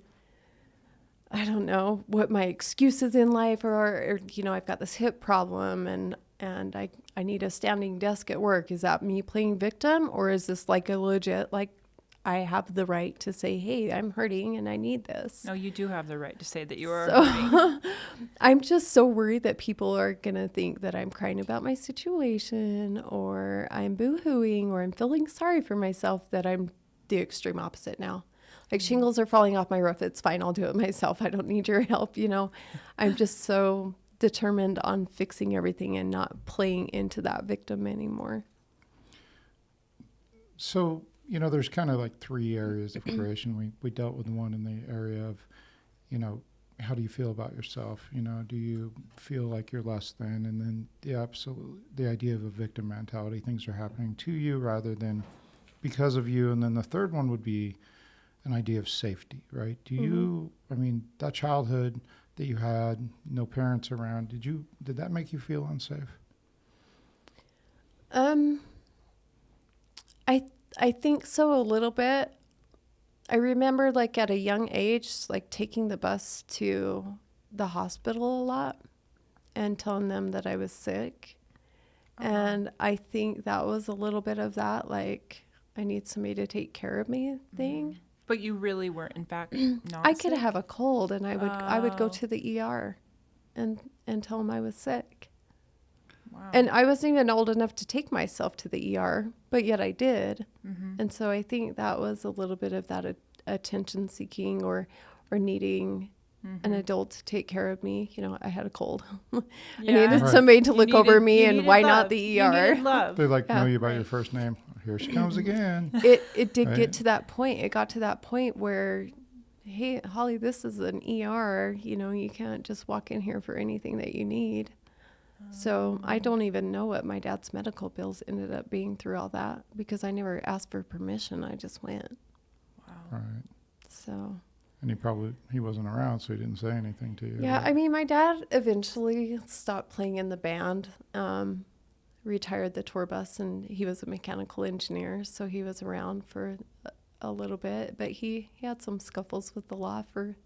don't know, what my excuses in life are, or I've got this hip problem and I need a standing desk at work. Is that me playing victim, or is this like a legit, like I have the right to say, hey, I'm hurting and I need this? No, you do have the right to say that you are So hurting. I'm just so worried that people are going to think that I'm crying about my situation, or I'm boo-hooing, or I'm feeling sorry for myself, that I'm the extreme opposite now. Like shingles are falling off my roof. It's fine. I'll do it myself. I don't need your help. I'm just so determined on fixing everything and not playing into that victim anymore. So, there's kind of like three areas of creation. We dealt with one in the area of, how do you feel about yourself? Do you feel like you're less than? And then the idea of a victim mentality. Things are happening to you rather than because of you. And then the third one would be an idea of safety, right? Do you, that childhood that you had, no parents around, did that make you feel unsafe? I think so, a little bit. I remember like at a young age, like taking the bus to the hospital a lot and telling them that I was sick. And I think that was a little bit of that, like, I need somebody to take care of me thing. But you really weren't, in fact, not I could sick? have a cold and I would go to the ER and tell them I was sick. Wow. And I wasn't even old enough to take myself to the ER, but yet I did. Mm-hmm. And so I think that was a little bit of that attention seeking or needing an adult to take care of me. I had a cold. I needed Right. somebody to You look over needed- me, you and needed why love. not the You ER? needed love. They know Yeah. you by your first name. Here she comes again. It did Right. get to that point. It got to that point where, hey, Holly, this is an ER. You can't just walk in here for anything that you need. So I don't even know what my dad's medical bills ended up being through all that, because I never asked for permission. I just went. Wow. Right. So, And he wasn't around, so he didn't say anything to you. yeah, right? my dad eventually stopped playing in the band, retired the tour bus, and he was a mechanical engineer. So he was around for a little bit, but he had some scuffles with the law for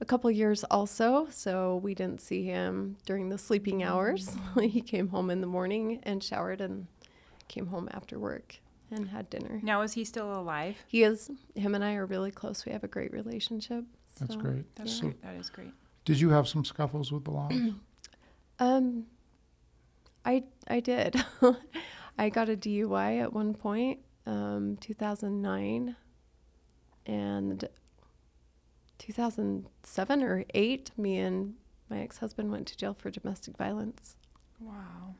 a couple years also. So we didn't see him during the sleeping hours. He came home in the morning and showered and came home after work and had dinner. Now, is he still alive? He is. Him and I are really close. We have a great relationship. That's So, great. That's So great. That is great. did you have some scuffles with the law? I did. I got a DUI at one point, 2009, and 2007 or 8, me and my ex-husband went to jail for domestic violence. Wow.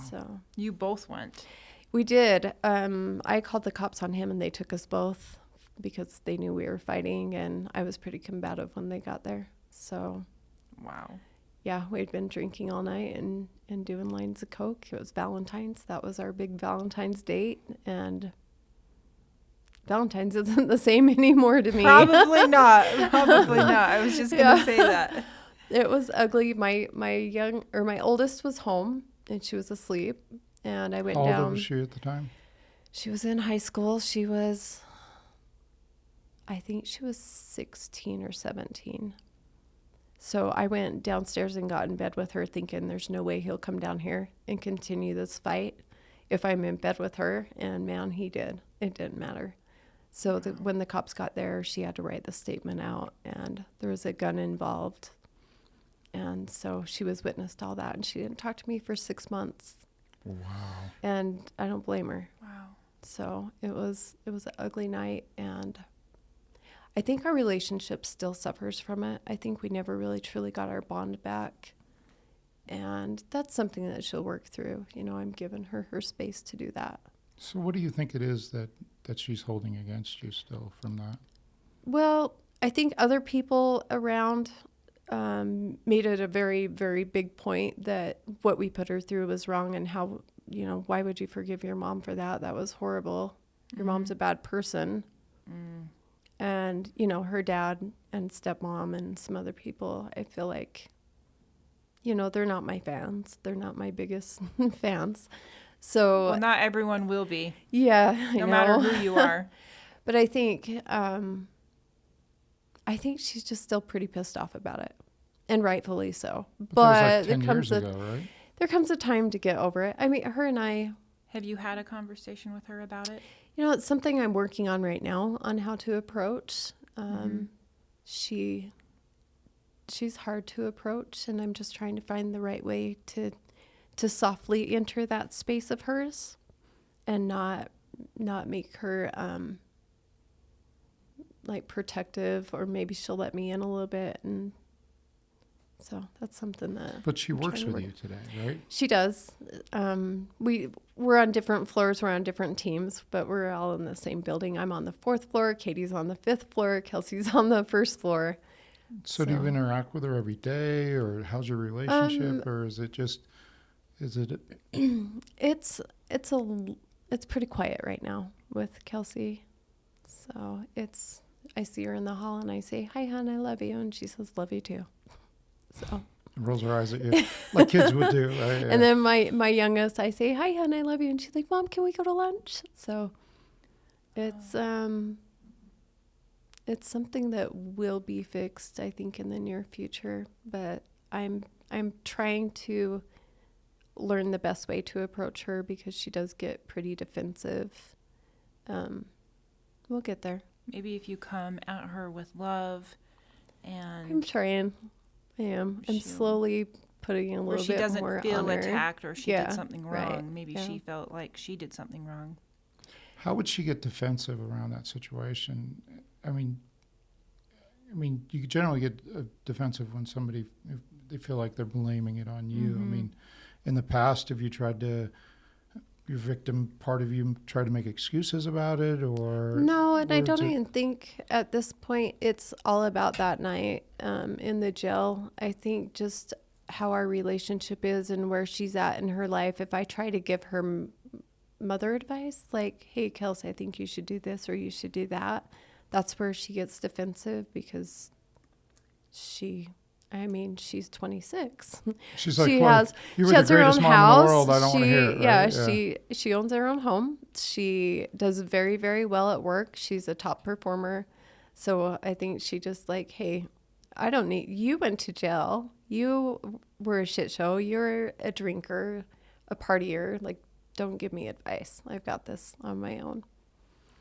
So You both went. we did. I called the cops on him, and they took us both because they knew we were fighting, and I was pretty combative when they got there. So Wow. yeah, we'd been drinking all night and doing lines of Coke. It was Valentine's. That was our big Valentine's date. And Valentine's isn't the same anymore to me. Probably not. Probably not. I was just going to Yeah. say that. It was ugly. My oldest was home and she was asleep. And I went How old down. was she at the time? She was in high school. I think she was 16 or 17. So I went downstairs and got in bed with her, thinking there's no way he'll come down here and continue this fight if I'm in bed with her. And man, he did. It didn't matter. So when the cops got there, she had to write the statement out, and there was a gun involved. And so she was witness to all that, and she didn't talk to me for 6 months. Wow. And I don't blame her. Wow. So it was an ugly night, and I think our relationship still suffers from it. I think we never really truly got our bond back, and that's something that she'll work through. I'm giving her space to do that. So what do you think it is that she's holding against you still from that? Well, I think other people around made it a very, very big point that what we put her through was wrong, and how why would you forgive your mom for that? That was horrible. Your mom's a bad person. And, her dad and stepmom and some other people, I feel like, they're not my fans. They're not my biggest fans. So Well, not everyone will be. Yeah, no matter who you are. But I think she's just still pretty pissed off about it, and rightfully so. But that was like 10 years ago, right? There comes a time to get over it. I mean, her and I. Have you had a conversation with her about it? It's something I'm working on right now on how to approach. She's hard to approach, and I'm just trying to find the right way to softly enter that space of hers, and not make her like protective, or maybe she'll let me in a little bit, and so that's something that. But she works with you today, right? She does. We're on different floors. We're on different teams, but we're all in the same building. I'm on the 4th floor. Katie's on the 5th floor. Kelsey's on the 1st floor. So do you interact with her every day, or how's your relationship, or is it just? It's pretty quiet right now with Kelsey. So I see her in the hall and I say, "Hi, hon, I love you," and she says, "Love you too." So rolls her eyes at you like kids would do, right? Yeah. And then my youngest, I say, "Hi, hon, I love you," and she's like, "Mom, can we go to lunch?" So it's something that will be fixed, I think, in the near future. But I'm trying to learn the best way to approach her, because she does get pretty defensive. We'll get there. Maybe if you come at her with love, and I'm trying. I am. I'm slowly putting a little bit more on her. Or she doesn't feel attacked, or she did something wrong. Right. Maybe she felt like she did something wrong. How would she get defensive around that situation? I mean, you generally get defensive when if they feel like they're blaming it on you. I mean, in the past, have you tried to, your victim part of you tried to make excuses about it, or? No, and I don't even think at this point it's all about that night in the jail. I think just how our relationship is and where she's at in her life. If I try to give her mother advice, like, "Hey, Kelsey, I think you should do this or you should do that," that's where she gets defensive, because she's 26. She's like, she well, has you were she the has her greatest own mom house. in the world. I don't want to hear it. Right? Yeah, she owns her own home. She does very, very well at work. She's a top performer. So I think she just like, "Hey, I don't need, you went to jail. You were a shit show. You're a drinker, a partier. Like, don't give me advice. I've got this on my own."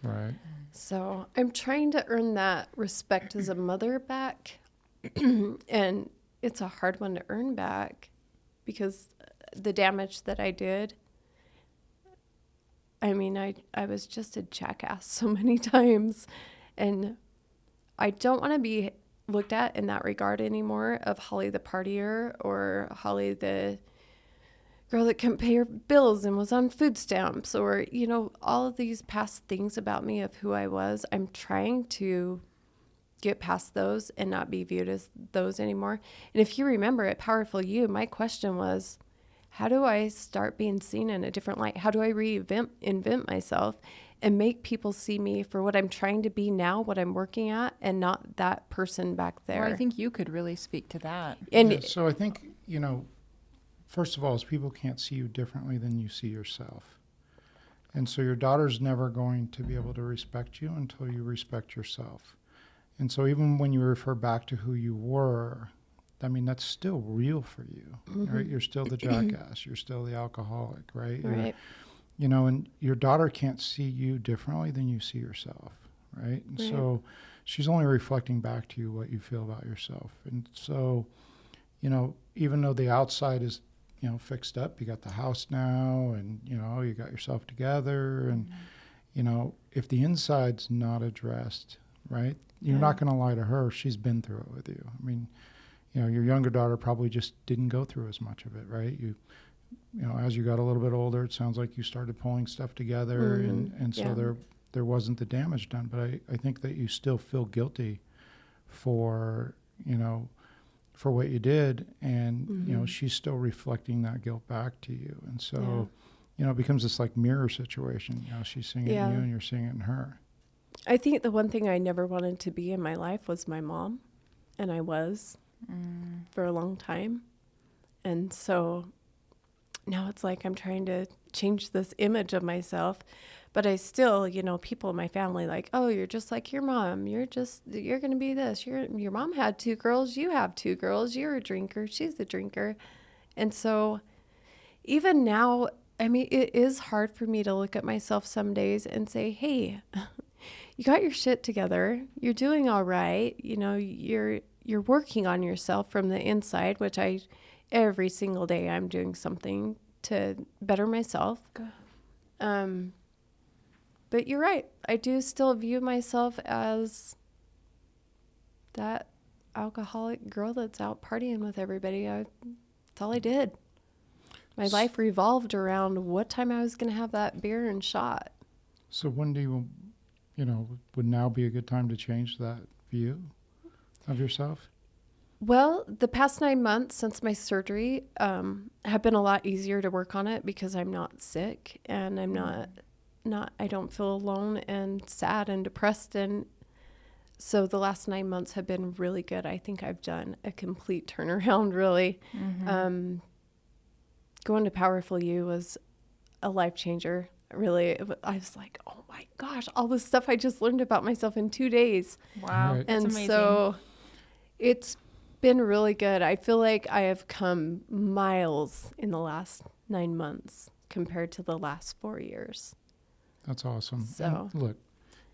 Right. So I'm trying to earn that respect as a mother back. And it's a hard one to earn back, because the damage that I did, I was just a jackass so many times, and I don't want to be looked at in that regard anymore, of Hollie the partier, or Hollie the girl that couldn't pay her bills and was on food stamps, or, all of these past things about me of who I was. I'm trying to get past those and not be viewed as those anymore. And if you remember at Powerful You, my question was, how do I start being seen in a different light? How do I invent myself and make people see me for what I'm trying to be now, what I'm working at, and not that person back there? Well, I think you could really speak to that. And so I think, first of all, is people can't see you differently than you see yourself. And so your daughter's never going to be able to respect you until you respect yourself. And so even when you refer back to who you were, that's still real for you, right? You're still the jackass. You're still the alcoholic, right? Right. And your daughter can't see you differently than you see yourself, right? And so she's only reflecting back to you what you feel about yourself. And so, even though the outside is, fixed up, you got the house now, and, you got yourself together, and, if the inside's not addressed, right? You're not going to lie to her. She's been through it with you. Your younger daughter probably just didn't go through as much of it, right? You as you got a little bit older, it sounds like you started pulling stuff together, and so there wasn't the damage done. But I think that you still feel guilty for what you did, and she's still reflecting that guilt back to you. And so, it becomes this like mirror situation. She's seeing it Yeah. in you and you're seeing it in her. I think the one thing I never wanted to be in my life was my mom, and I was for a long time. And so now it's like I'm trying to change this image of myself, but I still, people in my family like, oh, you're just like your mom. You're going to be this. Your mom had 2 girls. You have 2 girls. You're a drinker. She's a drinker. And so even now, I mean, it is hard for me to look at myself some days and say, hey, you got your shit together. You're doing all right. You're working on yourself from the inside, which every single day I'm doing something to better myself. But you're right. I do still view myself as that alcoholic girl that's out partying with everybody. That's all I did. My life revolved around what time I was going to have that beer and shot. So when do you, would now be a good time to change that view of yourself? Well, the past 9 months since my surgery have been a lot easier to work on it because I'm not sick and I'm not I don't feel alone and sad and depressed. And so the last 9 months have been really good. I think I've done a complete turnaround, really. Mm-hmm. Going to Powerful You was a life changer. Really, I was like, oh my gosh, all this stuff I just learned about myself in 2 days. Wow. Right. That's And amazing. so it's been really good. I feel like I have come miles in the last 9 months compared to the last 4 years. That's awesome. So- And look,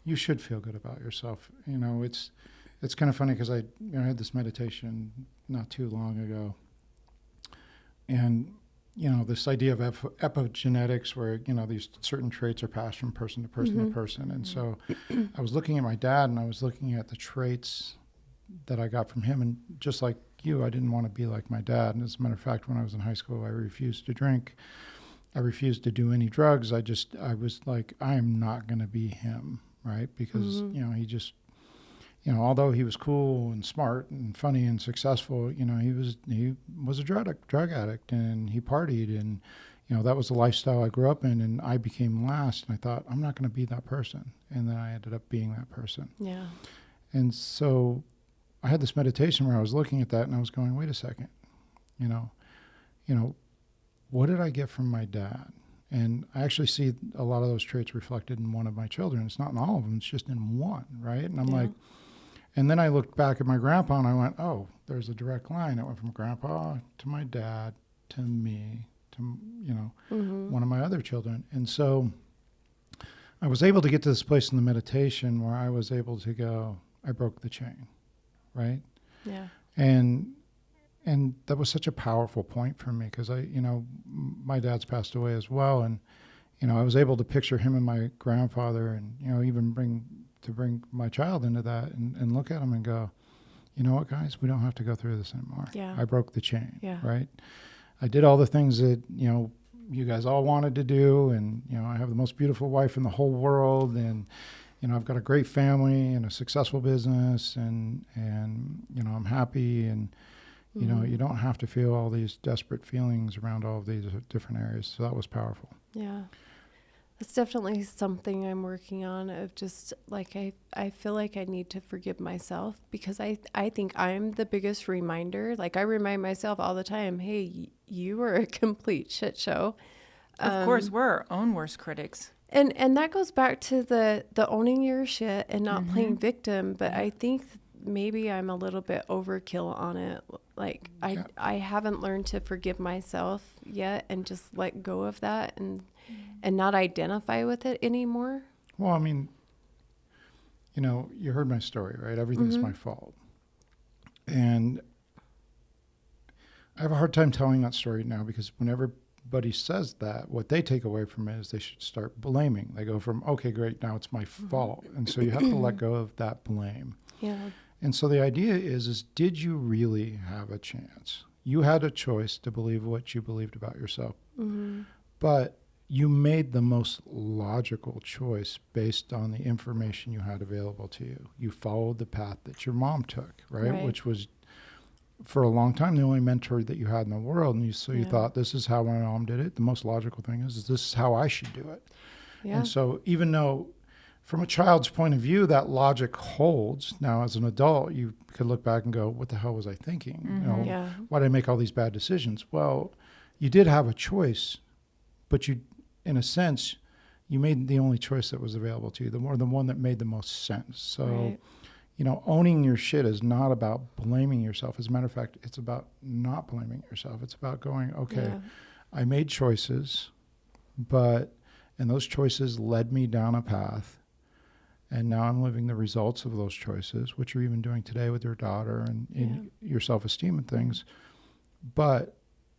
you should feel good about yourself. It's kind of funny because I had this meditation not too long ago. And, this idea of epigenetics where, these certain traits are passed from person to person to person. And so I was looking at my dad and I was looking at the traits that I got from him. And just like you, I didn't want to be like my dad. And as a matter of fact, when I was in high school, I refused to drink. I refused to do any drugs. I was like, I am not going to be him, right? Because, he just, although he was cool and smart and funny and successful, he was a drug addict and he partied and, that was the lifestyle I grew up in, and I became last. And I thought, I'm not going to be that person. And then I ended up being that person. Yeah. And so I had this meditation where I was looking at that and I was going, wait a second, what did I get from my dad? And I actually see a lot of those traits reflected in one of my children. It's not in all of them, it's just in one, right? And I'm like, and then I looked back at my grandpa and I went, oh, there's a direct line. It went from grandpa to my dad to me to, one of my other children. And so I was able to get to this place in the meditation where I was able to go, I broke the chain, right? Yeah. And that was such a powerful point for me because my dad's passed away as well. And, I was able to picture him and my grandfather and, even bring my child into that and look at him and go, you know what, guys, we don't have to go through this anymore. Yeah. I broke the chain, Yeah. right? I did all the things that, you guys all wanted to do. And, I have the most beautiful wife in the whole world. And, I've got a great family and a successful business and I'm happy. And, you don't have to feel all these desperate feelings around all of these different areas. So that was powerful. Yeah. That's definitely something I'm working on of just like, I feel like I need to forgive myself because I think I'm the biggest reminder. Like I remind myself all the time, hey, you were a complete shit show. Of course, we're our own worst critics. And that goes back to the owning your shit and not playing victim. But I think maybe I'm a little bit overkill on it. Like I haven't learned to forgive myself yet and just let go of that and not identify with it anymore. Well, I mean, you heard my story, right? Everything's my fault. And I have a hard time telling that story now because whenever everybody says that, what they take away from it is they should start blaming. They go from, okay, great, now it's my fault. And so you have to let go of that blame. Yeah. And so the idea is did you really have a chance? You had a choice to believe what you believed about yourself. But you made the most logical choice based on the information you had available to you. You followed the path that your mom took, right? Right. Which was for a long time the only mentor that you had in the world, and you Yeah. thought, this is how my mom did it. The most logical thing is this is how I should do it. Yeah. And so even though from a child's point of view that logic holds, now as an adult you could look back and go, what the hell was I thinking? You know, Yeah. why did I make all these bad decisions? Well, you did have a choice, but you, in a sense, you made the only choice that was available to you, the one that made the most sense. So, Right. you know, owning your shit is not about blaming yourself. As a matter of fact, it's about not blaming yourself. It's about going, okay, Yeah. I made choices, and those choices led me down a path. And now I'm living the results of those choices, which you're even doing today with your daughter and in your self-esteem and things. But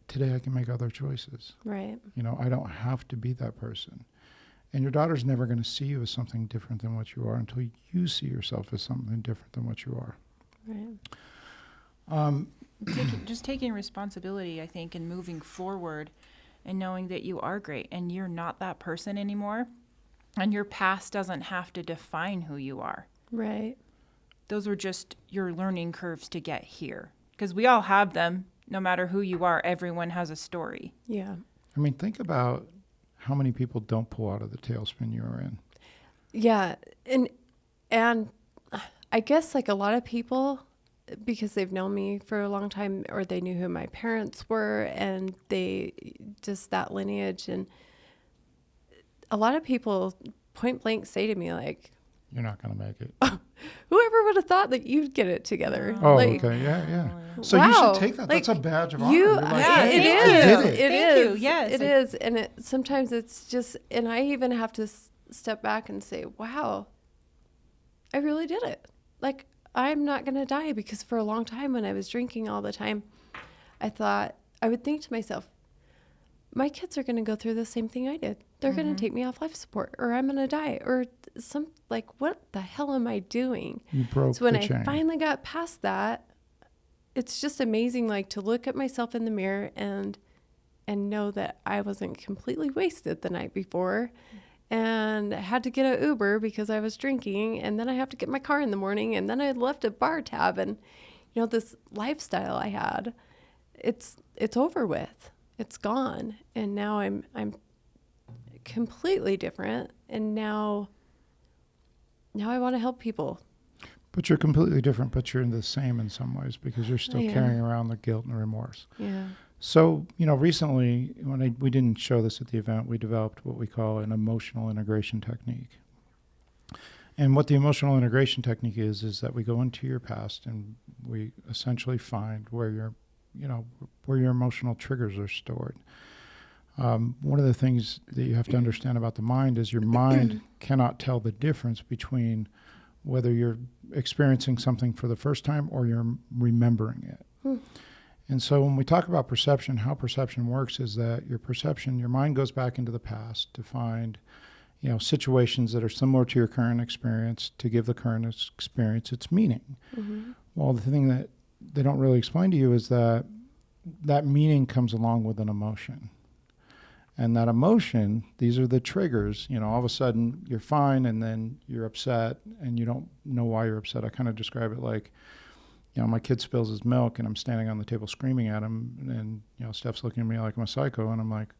today I can make other choices. Right. You know, I don't have to be that person. And your daughter's never going to see you as something different than what you are until you see yourself as something different than what you are. Right. Just taking responsibility, I think, and moving forward and knowing that you are great and you're not that person anymore. And your past doesn't have to define who you are. Right. Those are just your learning curves to get here. Because we all have them. No matter who you are, everyone has a story. Yeah. I mean, think about how many people don't pull out of the tailspin you were in. Yeah. And I guess like a lot of people, because they've known me for a long time, or they knew who my parents were, and they just that lineage. And a lot of people point blank say to me, like, You're not going to make it. whoever would have thought that you'd get it together? Oh, Like, okay. Yeah. So you wow. should take that. Like, That's a badge of honor. You, You're like, yeah, hey, it thank I you. did is. it. It Thank you. is. Yes, It I- is. And sometimes it's just, and I even have to step back and say, wow, I really did it. Like, I'm not going to die, because for a long time when I was drinking all the time, I would think to myself, my kids are going to go through the same thing I did. They're going to take me off life support, or I'm going to die, or what the hell am I doing? You broke So when the I chain. finally got past that, it's just amazing, like, to look at myself in the mirror and know that I wasn't completely wasted the night before, and I had to get an Uber because I was drinking, and then I have to get my car in the morning, and then I left a bar tab, and this lifestyle I had, it's over with. It's gone, and now I'm completely different, and now I want to help people. But you're completely different, but you're the same in some ways because you're still Yeah. carrying around the guilt and remorse. Yeah. So, recently, we didn't show this at the event, we developed what we call an emotional integration technique. And what the emotional integration technique is that we go into your past and we essentially find where your emotional triggers are stored. One of the things that you have to understand about the mind is your mind cannot tell the difference between whether you're experiencing something for the first time or you're remembering it. And so when we talk about perception, how perception works is that your mind goes back into the past to find, situations that are similar to your current experience, to give the current experience its meaning. Mm-hmm. Well, the thing that they don't really explain to you is that meaning comes along with an emotion. And that emotion, these are the triggers. All of a sudden you're fine and then you're upset and you don't know why you're upset. I kind of describe it like, my kid spills his milk and I'm standing on the table screaming at him, and Steph's looking at me like I'm a psycho, and I'm like,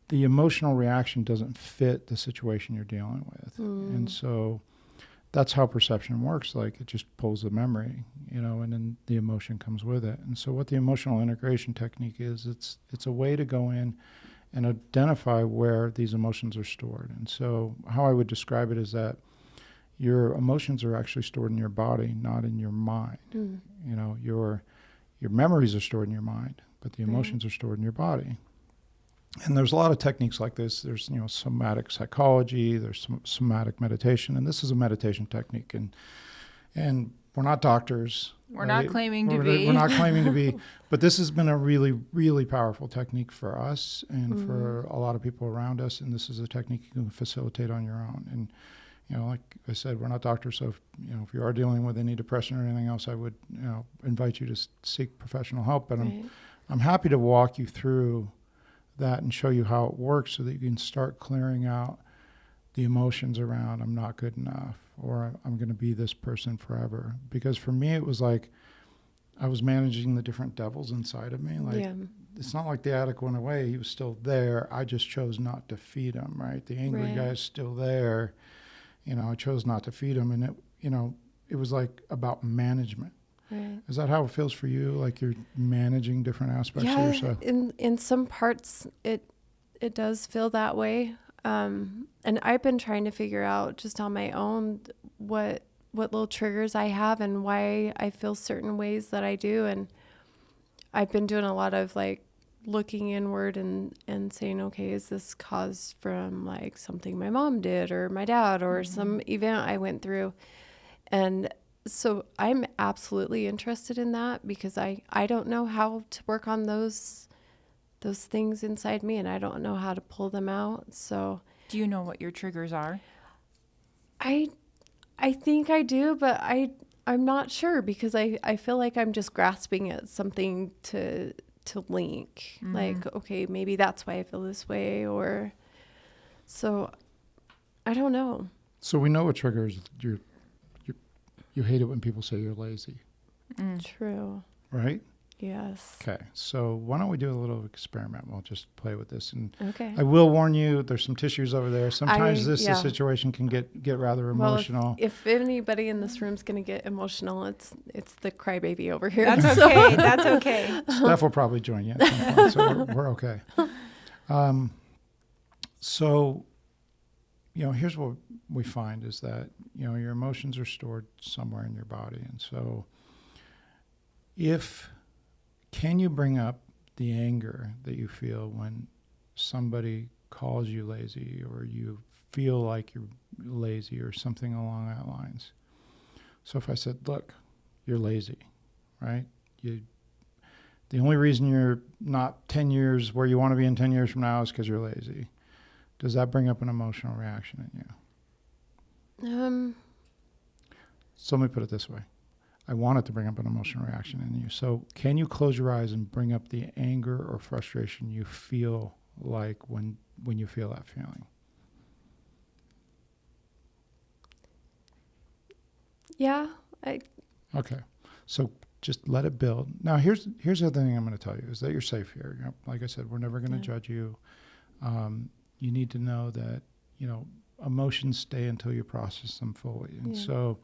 the emotional reaction doesn't fit the situation you're dealing with. And so that's how perception works. Like, it just pulls the memory, and then the emotion comes with it. And so what the emotional integration technique is, it's a way to go in and identify where these emotions are stored. And so how I would describe it is that your emotions are actually stored in your body, not in your mind. Your memories are stored in your mind, but the emotions are stored in your body. And there's a lot of techniques like this. There's, somatic psychology, there's somatic meditation, and this is a meditation technique. And we're not doctors. We're not claiming to be. We're not claiming to be. But this has been a really, really powerful technique for us and for a lot of people around us. And this is a technique you can facilitate on your own. And, like I said, we're not doctors. So, if you are dealing with any depression or anything else, I would, invite you to seek professional help. But I'm happy to walk you through that and show you how it works so that you can start clearing out the emotions around I'm not good enough or I'm going to be this person forever. Because for me, it was like I was managing the different devils inside of me. Like, Yeah. it's not like the addict went away. He was still there. I just chose not to feed him, right? The angry Right. guy's still there. You know, I chose not to feed him. And, it was like about management. Right. Is that how it feels for you? Like you're managing different aspects of Yeah, yourself? in some parts it does feel that way. And I've been trying to figure out just on my own what little triggers I have and why I feel certain ways that I do. And I've been doing a lot of like looking inward and saying, okay, is this caused from like something my mom did or my dad or some event I went through? And so I'm absolutely interested in that because I don't know how to work on those things inside me, and I don't know how to pull them out. So Do you know what your triggers are? I think I do, but I'm not sure because I feel like I'm just grasping at something to link. Like, okay, maybe that's why I feel this way, or so I don't know. So we know what triggers you hate it when people say you're lazy, True. right? Yes. Okay, so why don't we do a little experiment? We'll just play with this, and Okay. I will warn you. There's some tissues over there. Sometimes this yeah. situation can get rather Well, emotional. if anybody in this room's gonna get emotional, it's the crybaby over here. That's So- okay. That's okay. Steph will probably join you at some point, so we're okay. So, here's what we find is that, your emotions are stored somewhere in your body. And so can you bring up the anger that you feel when somebody calls you lazy or you feel like you're lazy or something along that lines? So if I said, look, you're lazy, right? The only reason you're not 10 years where you want to be in 10 years from now is because you're lazy. Does that bring up an emotional reaction in you? So let me put it this way. I want it to bring up an emotional reaction in you. So can you close your eyes and bring up the anger or frustration you feel like when you feel that feeling? Yeah. Okay. So just let it build. Now, here's the other thing I'm going to tell you is that you're safe here. Like I said, we're never going to judge you. You need to know that, emotions stay until you process them fully. And so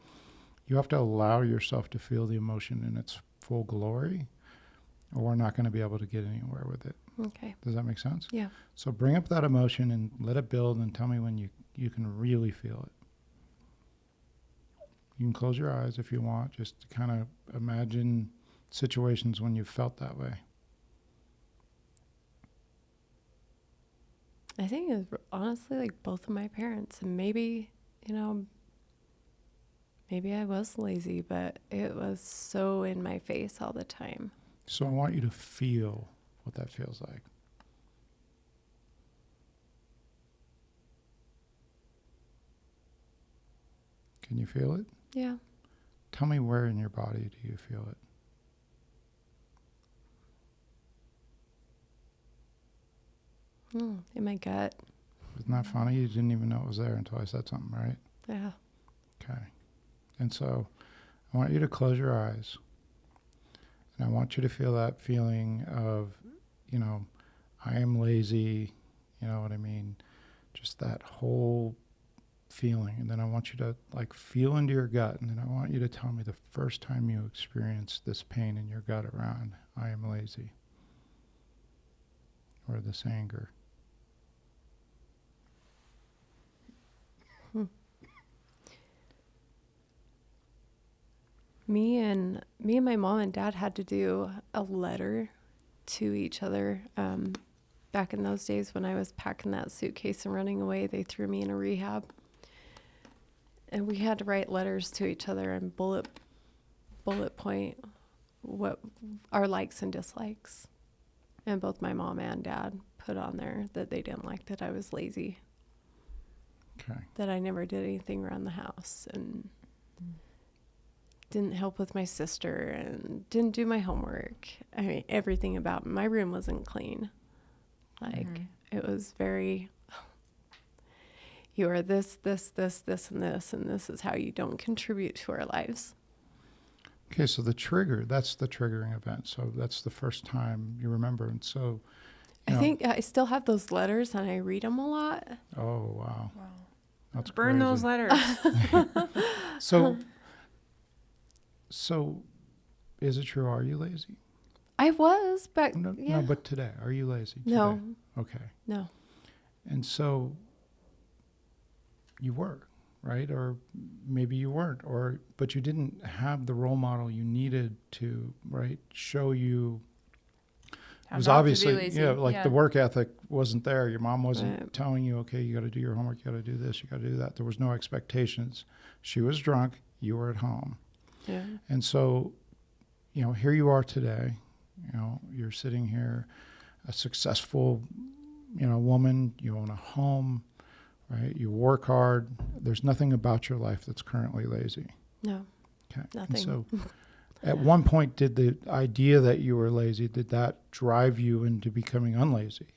you have to allow yourself to feel the emotion in its full glory, or we're not going to be able to get anywhere with it. Okay. Does that make sense? Yeah. So bring up that emotion and let it build and tell me when you can really feel it. You can close your eyes if you want, just to kind of imagine situations when you felt that way. I think it was honestly like both of my parents, and maybe I was lazy, but it was so in my face all the time. So I want you to feel what that feels like. Can you feel it? Yeah. Tell me where in your body do you feel it? In my gut. Isn't that funny? You didn't even know it was there until I said something, right? Yeah. Okay. And so I want you to close your eyes. And I want you to feel that feeling of, I am lazy, you know what I mean? Just that whole feeling. And then I want you to feel into your gut. And then I want you to tell me the first time you experienced this pain in your gut around, I am lazy. Or this anger. Me and my mom and dad had to do a letter to each other. Back in those days when I was packing that suitcase and running away, they threw me in a rehab. And we had to write letters to each other and bullet point what our likes and dislikes. And both my mom and dad put on there that they didn't like that I was lazy. Okay. That I never did anything around the house and didn't help with my sister and didn't do my homework. I mean, everything about my room wasn't clean. It was very, you are this, this, this, this, and this, and this is how you don't contribute to our lives. Okay, so that's the triggering event. So that's the first time you remember. And so, I think I still have those letters and I read them a lot. oh, wow. Wow. That's Burn crazy. those letters. So is it true? Are you lazy? I was, but No, yeah. no, but today, are you lazy? No. Today? Okay. No. And so you were, right? Or maybe you weren't, but you didn't have the role model you needed to, right? Show you. It was obviously, the work ethic wasn't there. Your mom wasn't telling you, okay, you got to do your homework, you got to do this, you got to do that. There was no expectations. She was drunk, you were at home. Yeah. And so, here you are today, you're sitting here, a successful, woman, you own a home, right? You work hard. There's nothing about your life that's currently lazy. No. Okay. Nothing. And so at one point, did the idea that you were lazy, did that drive you into becoming unlazy?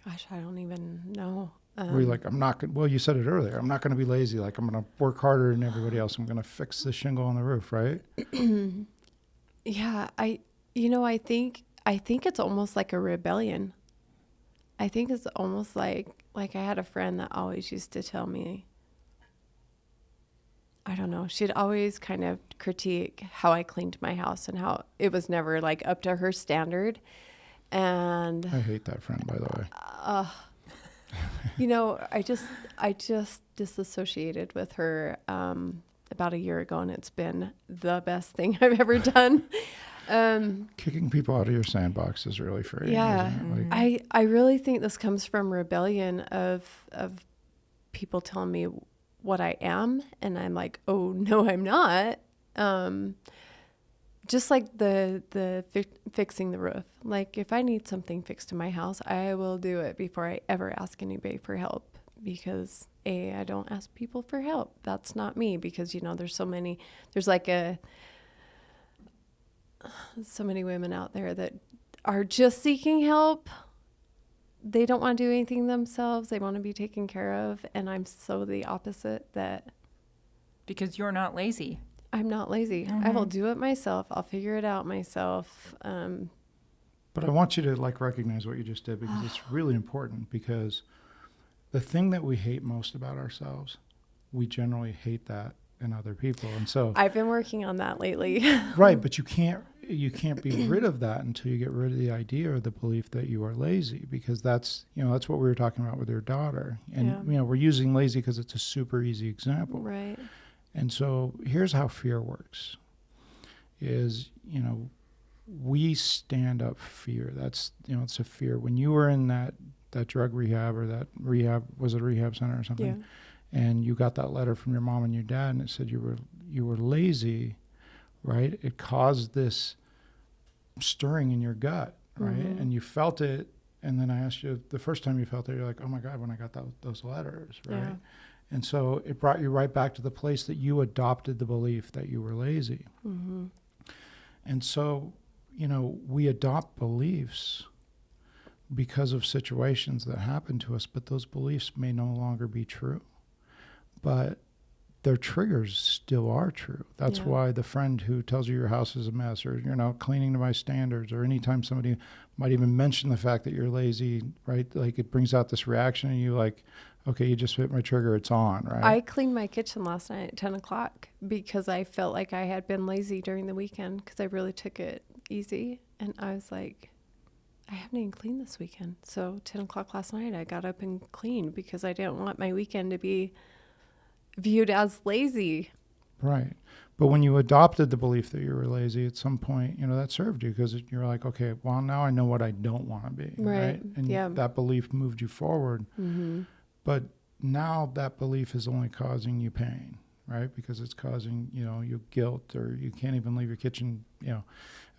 Gosh, I don't even know. Were you like, I'm not going to, well, you said it earlier, I'm not going to be lazy. Like, I'm going to work harder than everybody else. I'm going to fix the shingle on the roof, right? Yeah, I think it's almost like a rebellion. I think it's almost like I had a friend that always used to tell me, I don't know, she'd always kind of critique how I cleaned my house and how it was never like up to her standard. And I hate that friend, by the way. I just disassociated with her about a year ago, and it's been the best thing I've ever done. Kicking people out of your sandbox is really freeing. Yeah, isn't it? Like, I really think this comes from rebellion of people telling me what I am, and I'm like, oh no, I'm not. Just like the fixing the roof. Like, if I need something fixed in my house, I will do it before I ever ask anybody for help, because I don't ask people for help. That's not me, because there's so many women out there that are just seeking help. They don't want to do anything themselves. They want to be taken care of. And I'm so the opposite, that Because you're not lazy. I'm not lazy. I will do it myself. I'll figure it out myself. but I want you to recognize what you just did, because it's really important, because the thing that we hate most about ourselves, we generally hate that in other people. And so I've been working on that lately. right, but you can't be rid of that until you get rid of the idea or the belief that you are lazy, because that's what we were talking about with your daughter. And we're using lazy because it's a super easy example. Right. And so here's how fear works is, we stand up fear. That's, it's a fear. When you were in that drug rehab, or that rehab, was it a rehab center or something? Yeah. And you got that letter from your mom and your dad, and it said you were lazy, right? It caused this stirring in your gut, right? Mm-hmm. And you felt it. And then I asked you, the first time you felt it, you're like, oh my God, when I got those letters, right? Yeah. And so it brought you right back to the place that you adopted the belief that you were lazy. Mm-hmm. And so, we adopt beliefs because of situations that happen to us, but those beliefs may no longer be true. But their triggers still are true. That's why the friend who tells you your house is a mess, or you're not cleaning to my standards, or anytime somebody might even mention the fact that you're lazy, right? Like, it brings out this reaction, and you like, okay, you just hit my trigger, it's on, right? I cleaned my kitchen last night at 10 o'clock because I felt like I had been lazy during the weekend, because I really took it easy. And I was like, I haven't even cleaned this weekend. So 10 o'clock last night, I got up and cleaned, because I didn't want my weekend to be viewed as lazy. Right. But when you adopted the belief that you were lazy, at some point, that served you, because you're like, okay, well, now I know what I don't want to be. Right. And that belief moved you forward. Mm-hmm. But now that belief is only causing you pain, right? Because it's causing, you guilt, or you can't even leave your kitchen,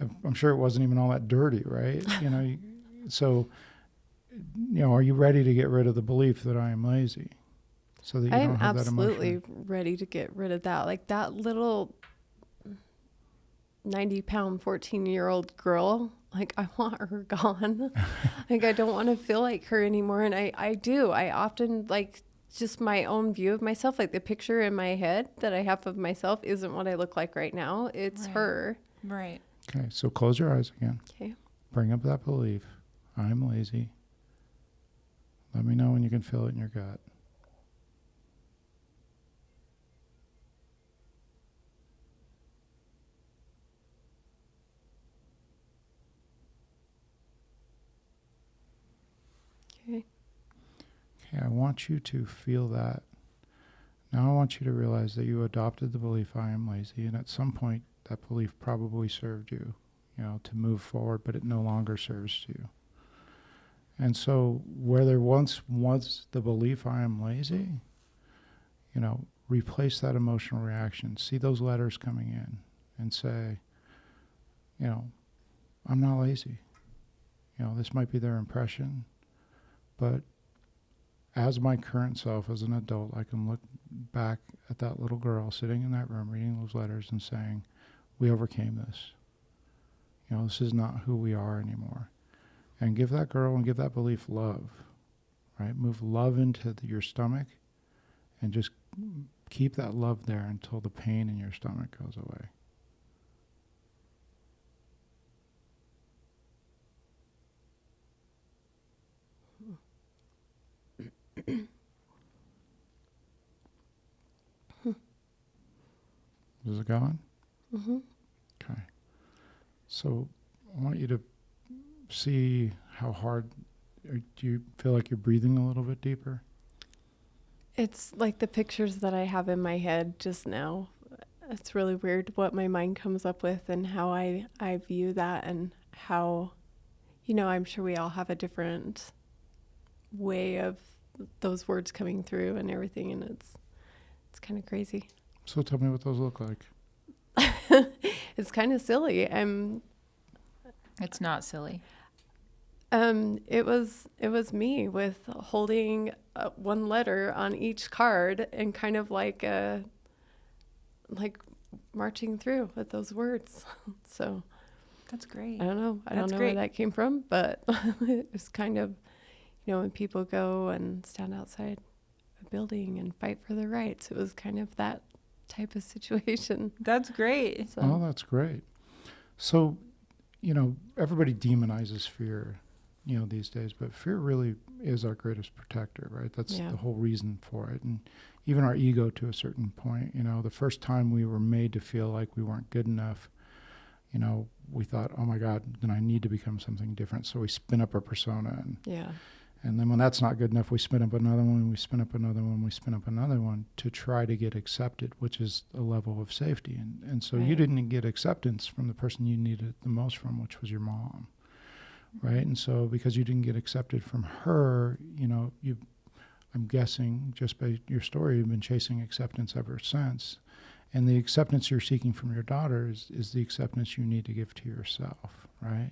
I'm sure it wasn't even all that dirty, right? So, are you ready to get rid of the belief that I am lazy? So that you I don't am have that absolutely emotion. ready to get rid of that. Like, that little, 90-pound 14-year-old girl. Like, I want her gone. Like, I don't want to feel like her anymore. And I do. I often, like, just my own view of myself, like the picture in my head that I have of myself isn't what I look like right now. It's her. Right. Okay, so close your eyes again. Okay. Bring up that belief. I'm lazy. Let me know when you can feel it in your gut. Okay. Okay, I want you to feel that. Now I want you to realize that you adopted the belief, I am lazy, and at some point that belief probably served you, to move forward, but it no longer serves you. And so where there once was the belief, I am lazy, replace that emotional reaction. See those letters coming in and say, I'm not lazy. This might be their impression, but as my current self, as an adult, I can look back at that little girl sitting in that room reading those letters and saying, we overcame this. This is not who we are anymore. And give that girl and give that belief love, right? Move love into your stomach and just keep that love there until the pain in your stomach goes away. Is it going? Mm-hmm. Okay. So I want you to see how hard, do you feel like you're breathing a little bit deeper? It's like the pictures that I have in my head just now. It's really weird what my mind comes up with and how I view that, and how, I'm sure we all have a different way of those words coming through and everything, and it's kind of crazy. So tell me what those look like. It's kind of silly. It's not silly. It was me with holding one letter on each card and kind of like marching through with those words. So That's great. I don't know. I don't know great. where that came from, but it's kind of, when people go and stand outside a building and fight for their rights, it was kind of that type of situation. That's great. So, Oh, that's great. So, everybody demonizes fear, these days, but fear really is our greatest protector, right? That's Yeah. the whole reason for it. And even our ego to a certain point, the first time we were made to feel like we weren't good enough, we thought, oh my God, then I need to become something different. So we spin up our persona. yeah. And then when that's not good enough, we spin up another one, we spin up another one, we spin up another one to try to get accepted, which is a level of safety. And so you Right. didn't get acceptance from the person you needed it the most from, which was your mom, right? And so because you didn't get accepted from her, I'm guessing just by your story, you've been chasing acceptance ever since. And the acceptance you're seeking from your daughter is the acceptance you need to give to yourself, right?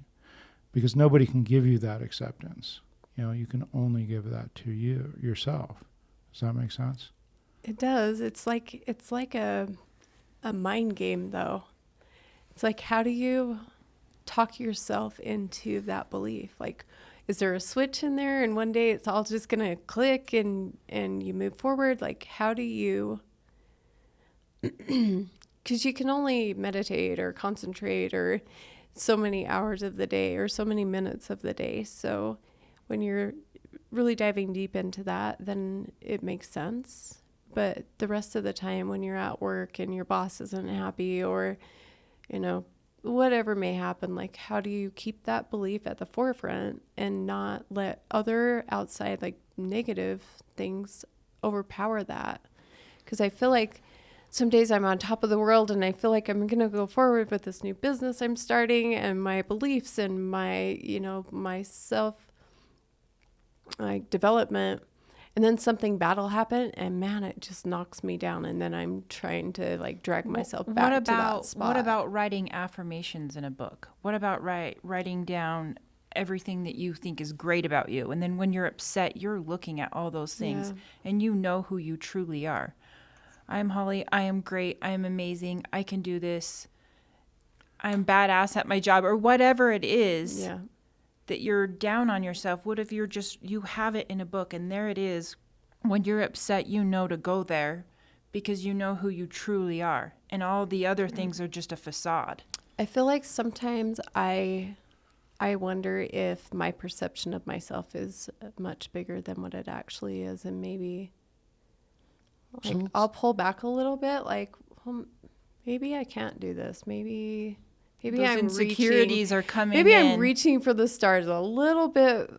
Because nobody can give you that acceptance. You can only give that to yourself. Does that make sense? It does. It's like a mind game, though. It's like, how do you talk yourself into that belief? Like, is there a switch in there and one day it's all just going to click and you move forward? Like, how do you, because you can only meditate or concentrate or so many hours of the day or so many minutes of the day. So when you're really diving deep into that, then it makes sense. But the rest of the time when you're at work and your boss isn't happy or, whatever may happen, like, how do you keep that belief at the forefront and not let other outside, like, negative things overpower that? Because I feel like some days I'm on top of the world and I feel like I'm going to go forward with this new business I'm starting and my beliefs and my, my self development, and then something bad will happen and man, it just knocks me down, and then I'm trying to drag myself back to that spot. What about writing affirmations in a book? What about writing down everything that you think is great about you, and then when you're upset, you're looking at all those things and you know who you truly are. I'm Hollie. I am great. I am amazing. I can do this. I'm badass at my job or whatever it is Yeah. that you're down on yourself. What if you have it in a book and there it is. When you're upset, you know to go there because you know who you truly are. And all the other things are just a facade. I feel like sometimes I wonder if my perception of myself is much bigger than what it actually is, and maybe like So I'll pull back a little bit, like, well, maybe I can't do this. Maybe Those I'm insecurities reaching, are coming maybe in. I'm reaching for the stars a little bit,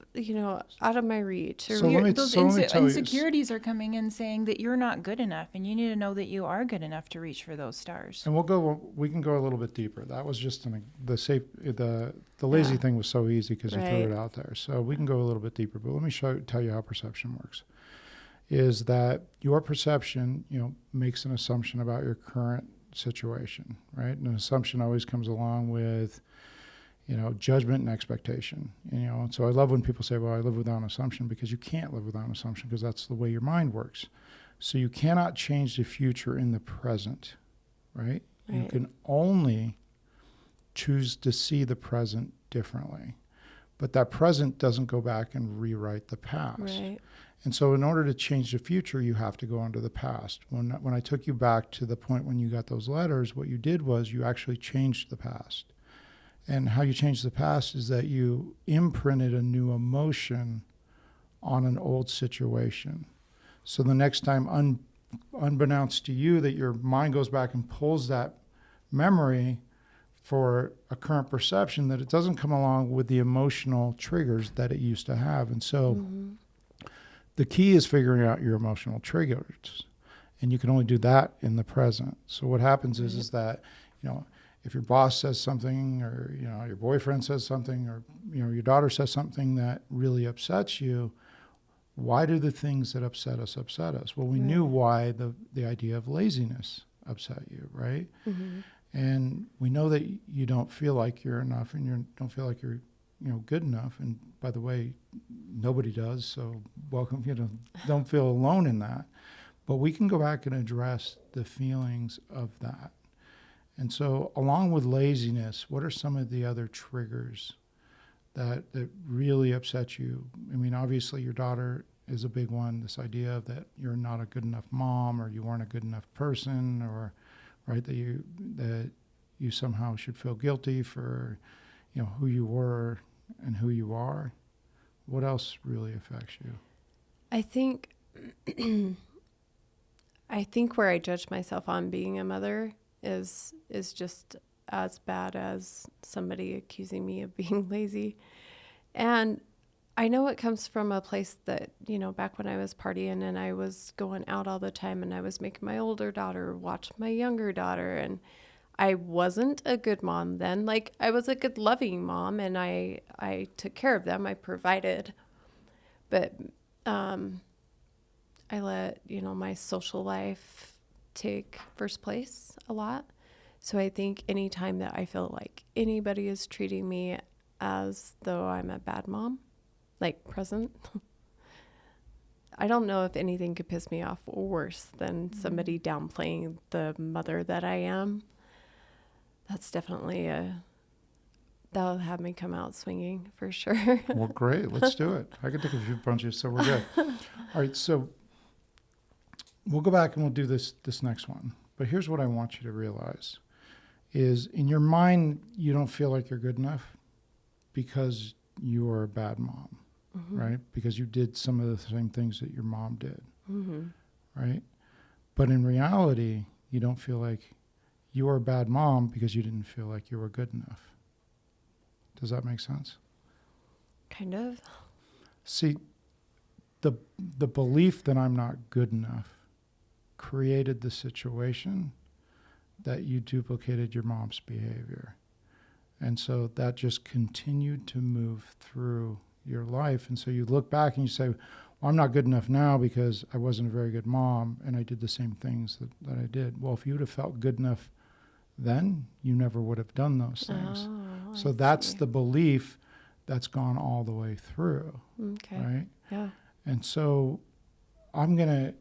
out of my reach. Or So let me Those tell you. insecurities are coming in saying that you're not good enough, and you need to know that you are good enough to reach for those stars. And we can go a little bit deeper. That was just the lazy Yeah. thing was so easy because you Right. threw it out there. So we can go a little bit deeper, but let me tell you how perception works. Is that your perception, makes an assumption about your current situation, right? And an assumption always comes along with, judgment and expectation, And so I love when people say, well, I live without an assumption, because you can't live without an assumption because that's the way your mind works. So you cannot change the future in the present, right? You Right. can only choose to see the present differently. But that present doesn't go back and rewrite the past. Right. And so in order to change the future, you have to go into the past. When I took you back to the point when you got those letters, what you did was you actually changed the past. And how you change the past is that you imprinted a new emotion on an old situation. So the next time, unbeknownst to you, that your mind goes back and pulls that memory for a current perception, that it doesn't come along with the emotional triggers that it used to have. And so the key is figuring out your emotional triggers. And you can only do that in the present. So what happens is that, if your boss says something, or, your boyfriend says something, or, your daughter says something that really upsets you, why do the things that upset us? Well, we knew why the idea of laziness upset you, right? Mm-hmm. And we know that you don't feel like you're enough, and you don't feel like you're, good enough. And by the way, nobody does. So welcome, don't feel alone in that. But we can go back and address the feelings of that. And so along with laziness, what are some of the other triggers that really upset you? I mean, obviously your daughter is a big one. This idea of that you're not a good enough mom, or you weren't a good enough person, or right, that you somehow should feel guilty for, who you were and who you are. What else really affects you? I think where I judge myself on being a mother is just as bad as somebody accusing me of being lazy. And I know it comes from a place that, back when I was partying and I was going out all the time and I was making my older daughter watch my younger daughter, and I wasn't a good mom then. Like, I was a good loving mom, and I took care of them. I provided. But I let, my social life take first place a lot. So I think anytime that I feel like anybody is treating me as though I'm a bad mom, like present, I don't know if anything could piss me off worse than somebody downplaying the mother that I am. That's definitely that'll have me come out swinging for sure. Well, great. Let's do it. I can take a few punches, so we're good. All right, so we'll go back and we'll do this next one. But here's what I want you to realize is, in your mind, you don't feel like you're good enough because you're a bad mom, right? Because you did some of the same things that your mom did, right? But in reality, you don't feel like you're a bad mom because you didn't feel like you were good enough. Does that make sense? Kind of. See, the belief that I'm not good enough created the situation that you duplicated your mom's behavior. And so that just continued to move through your life. And so you look back and you say, well, I'm not good enough now because I wasn't a very good mom and I did the same things that I did. Well, if you would have felt good enough then, you never would have done those things. Oh, so I that's see. the belief that's gone all the way through, Okay. right? Yeah. And so I'm gonna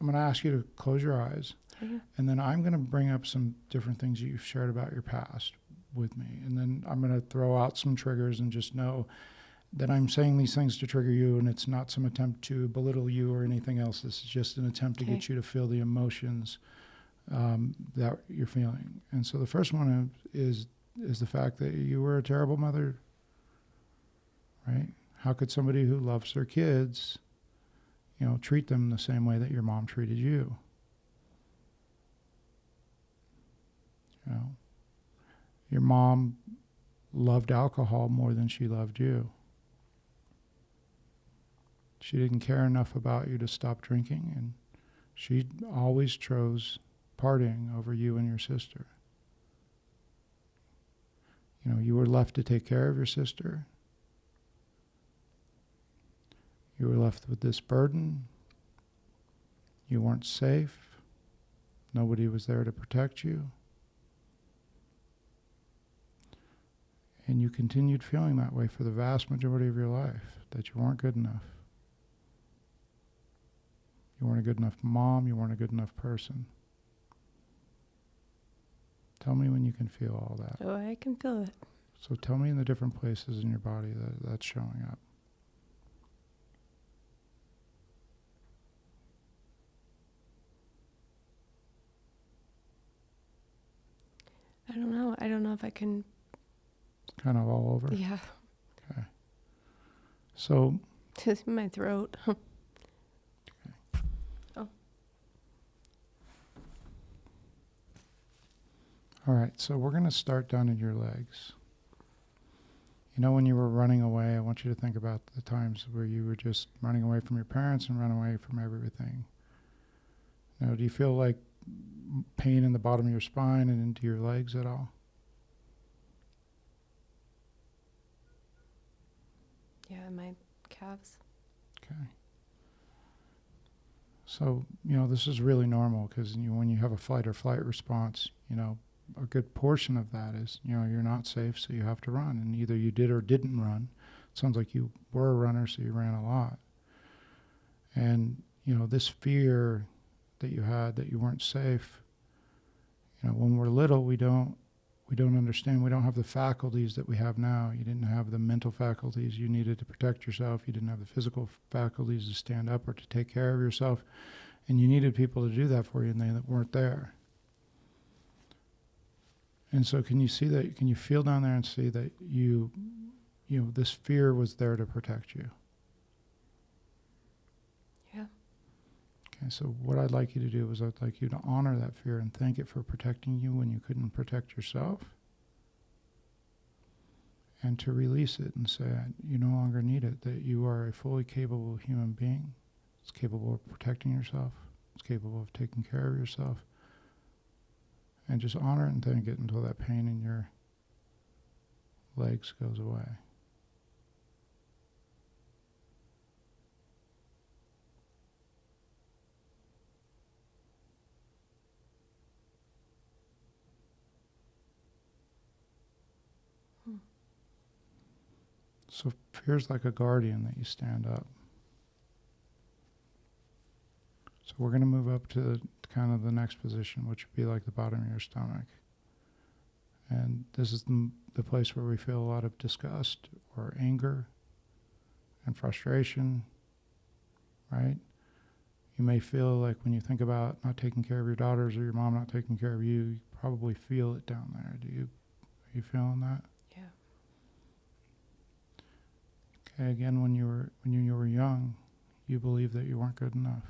ask you to close your eyes, Okay. and then I'm gonna bring up some different things that you've shared about your past. with me. And then I'm going to throw out some triggers and just know that I'm saying these things to trigger you, and it's not some attempt to belittle you or anything else. This is just an attempt to get you to feel the emotions that you're feeling. And so the first one is the fact that you were a terrible mother, right? How could somebody who loves their kids, treat them the same way that your mom treated you? Your mom loved alcohol more than she loved you. She didn't care enough about you to stop drinking, and she always chose partying over you and your sister. You were left to take care of your sister. You were left with this burden. You weren't safe. Nobody was there to protect you. And you continued feeling that way for the vast majority of your life, that you weren't good enough. You weren't a good enough mom. You weren't a good enough person. Tell me when you can feel all that. Oh, I can feel it. So tell me in the different places in your body that that's showing up. I don't know. I don't know if I can. Kind of all over? Yeah. Okay. So. Just in my throat. Okay. Oh. All right. So we're going to start down in your legs. When you were running away, I want you to think about the times where you were just running away from your parents and running away from everything. Do you feel like pain in the bottom of your spine and into your legs at all? Yeah, my calves. Okay. So, this is really normal because when you have a fight or flight response, a good portion of that is, you're not safe, so you have to run. And either you did or didn't run. It sounds like you were a runner, so you ran a lot. And, this fear that you had that you weren't safe, when we're little, we don't understand. We don't have the faculties that we have now. You didn't have the mental faculties you needed to protect yourself. You didn't have the physical faculties to stand up or to take care of yourself. And you needed people to do that for you, and they weren't there. And so can you see that? Can you feel down there and see that this fear was there to protect you? Yeah. Okay, so what I'd like you to do is I'd like you to honor that fear and thank it for protecting you when you couldn't protect yourself. And to release it and say, you no longer need it, that you are a fully capable human being. It's capable of protecting yourself. It's capable of taking care of yourself. And just honor it and thank it until that pain in your legs goes away. So fear's like a guardian that you stand up. So we're going to move up to kind of the next position, which would be like the bottom of your stomach. And this is the place where we feel a lot of disgust or anger and frustration, right? You may feel like when you think about not taking care of your daughters or your mom not taking care of you, you probably feel it down there. Are you feeling that? Yeah. Okay, again, when you were young, you believed that you weren't good enough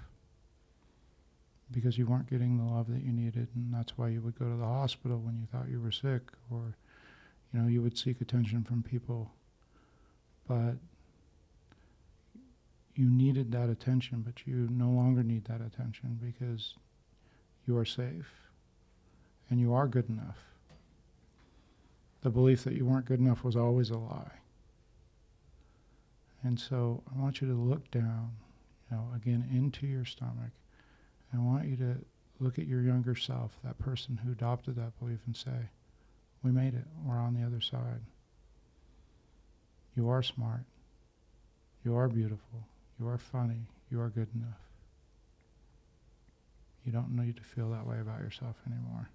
because you weren't getting the love that you needed, and that's why you would go to the hospital when you thought you were sick, or you would seek attention from people. But you needed that attention, but you no longer need that attention because you are safe and you are good enough. The belief that you weren't good enough was always a lie. And so I want you to look down, again, into your stomach. And I want you to look at your younger self, that person who adopted that belief, and say, we made it. We're on the other side. You are smart. You are beautiful. You are funny. You are good enough. You don't need to feel that way about yourself anymore.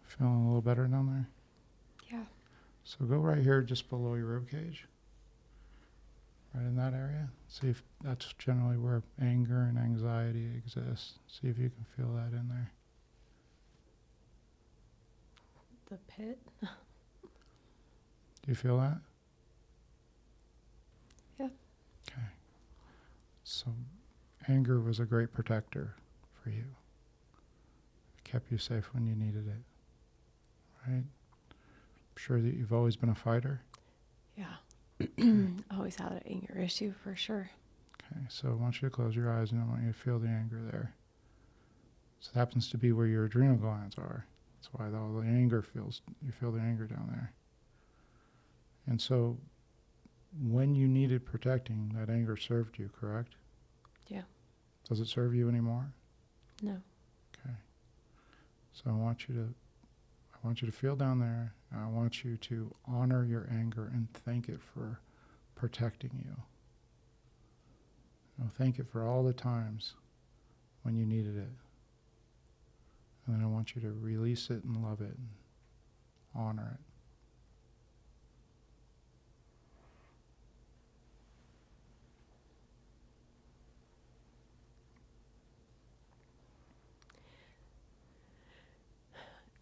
Feeling a little better down there? Yeah. So go right here just below your rib cage. Right in that area. See if that's generally where anger and anxiety exists. See if you can feel that in there. The pit. Do you feel that? Yeah. Okay. So anger was a great protector for you. It kept you safe when you needed it. Right? I'm sure that you've always been a fighter. Yeah. Always had an anger issue for sure. Okay, so I want you to close your eyes and I want you to feel the anger there. So it happens to be where your adrenal glands are. That's why all the anger you feel the anger down there. And so when you needed protecting, that anger served you, correct? Yeah. Does it serve you anymore? No. Okay. So I want you to feel down there, and I want you to honor your anger and thank it for protecting you. Thank it for all the times when you needed it. And then I want you to release it and love it and honor it.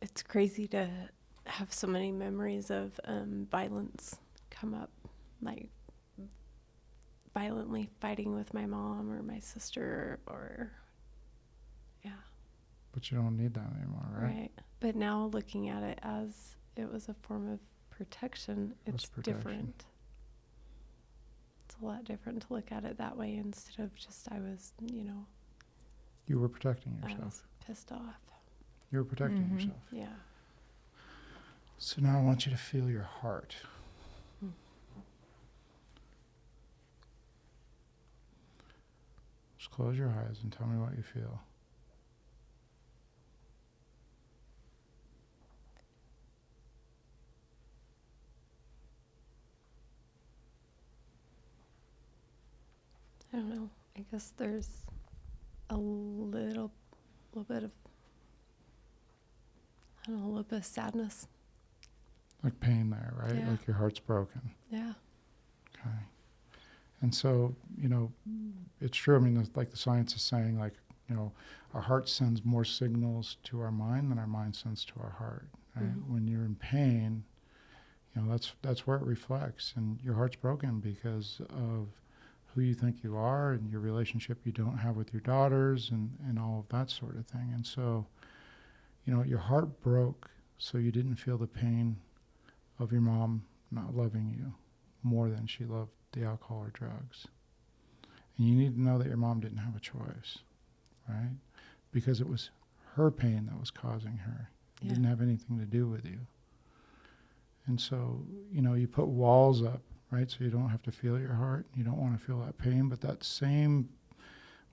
It's crazy to have so many memories of violence come up, like violently fighting with my mom or my sister or yeah. But you don't need that anymore, right? Right. But now looking at it as it was a form of protection, it's protection. different. It's a lot different to look at it that way instead of just I was, You were protecting I yourself. was pissed off. You were protecting yourself. Yeah. So now I want you to feel your heart. Just close your eyes and tell me what you feel. I don't know. I guess there's a little bit of, I don't know, a little bit of sadness. Like pain there, right? Yeah. Like your heart's broken. Yeah. Okay. And so, it's true. I mean, like the science is saying, like, our heart sends more signals to our mind than our mind sends to our heart. Right? Mm-hmm. When you're in pain, that's where it reflects. And your heart's broken because of who you think you are and your relationship you don't have with your daughters and all of that sort of thing. And so, your heart broke so you didn't feel the pain of your mom not loving you more than she loved the alcohol or drugs. And you need to know that your mom didn't have a choice, right? Because it was her pain that was causing her. It didn't have anything to do with you. And so, you put walls up, right? So you don't have to feel your heart. You don't want to feel that pain, but that same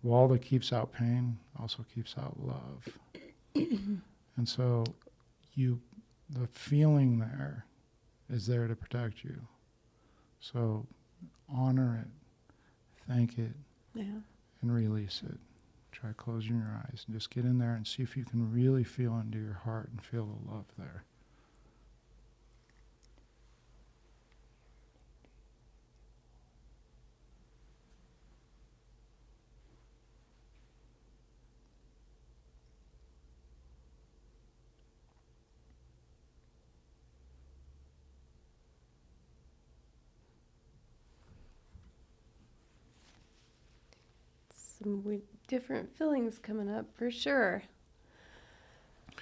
wall that keeps out pain also keeps out love. And so the feeling there is there to protect you. So honor it, thank it, and release it. Try closing your eyes and just get in there and see if you can really feel into your heart and feel the love there. Some different feelings coming up for sure. Do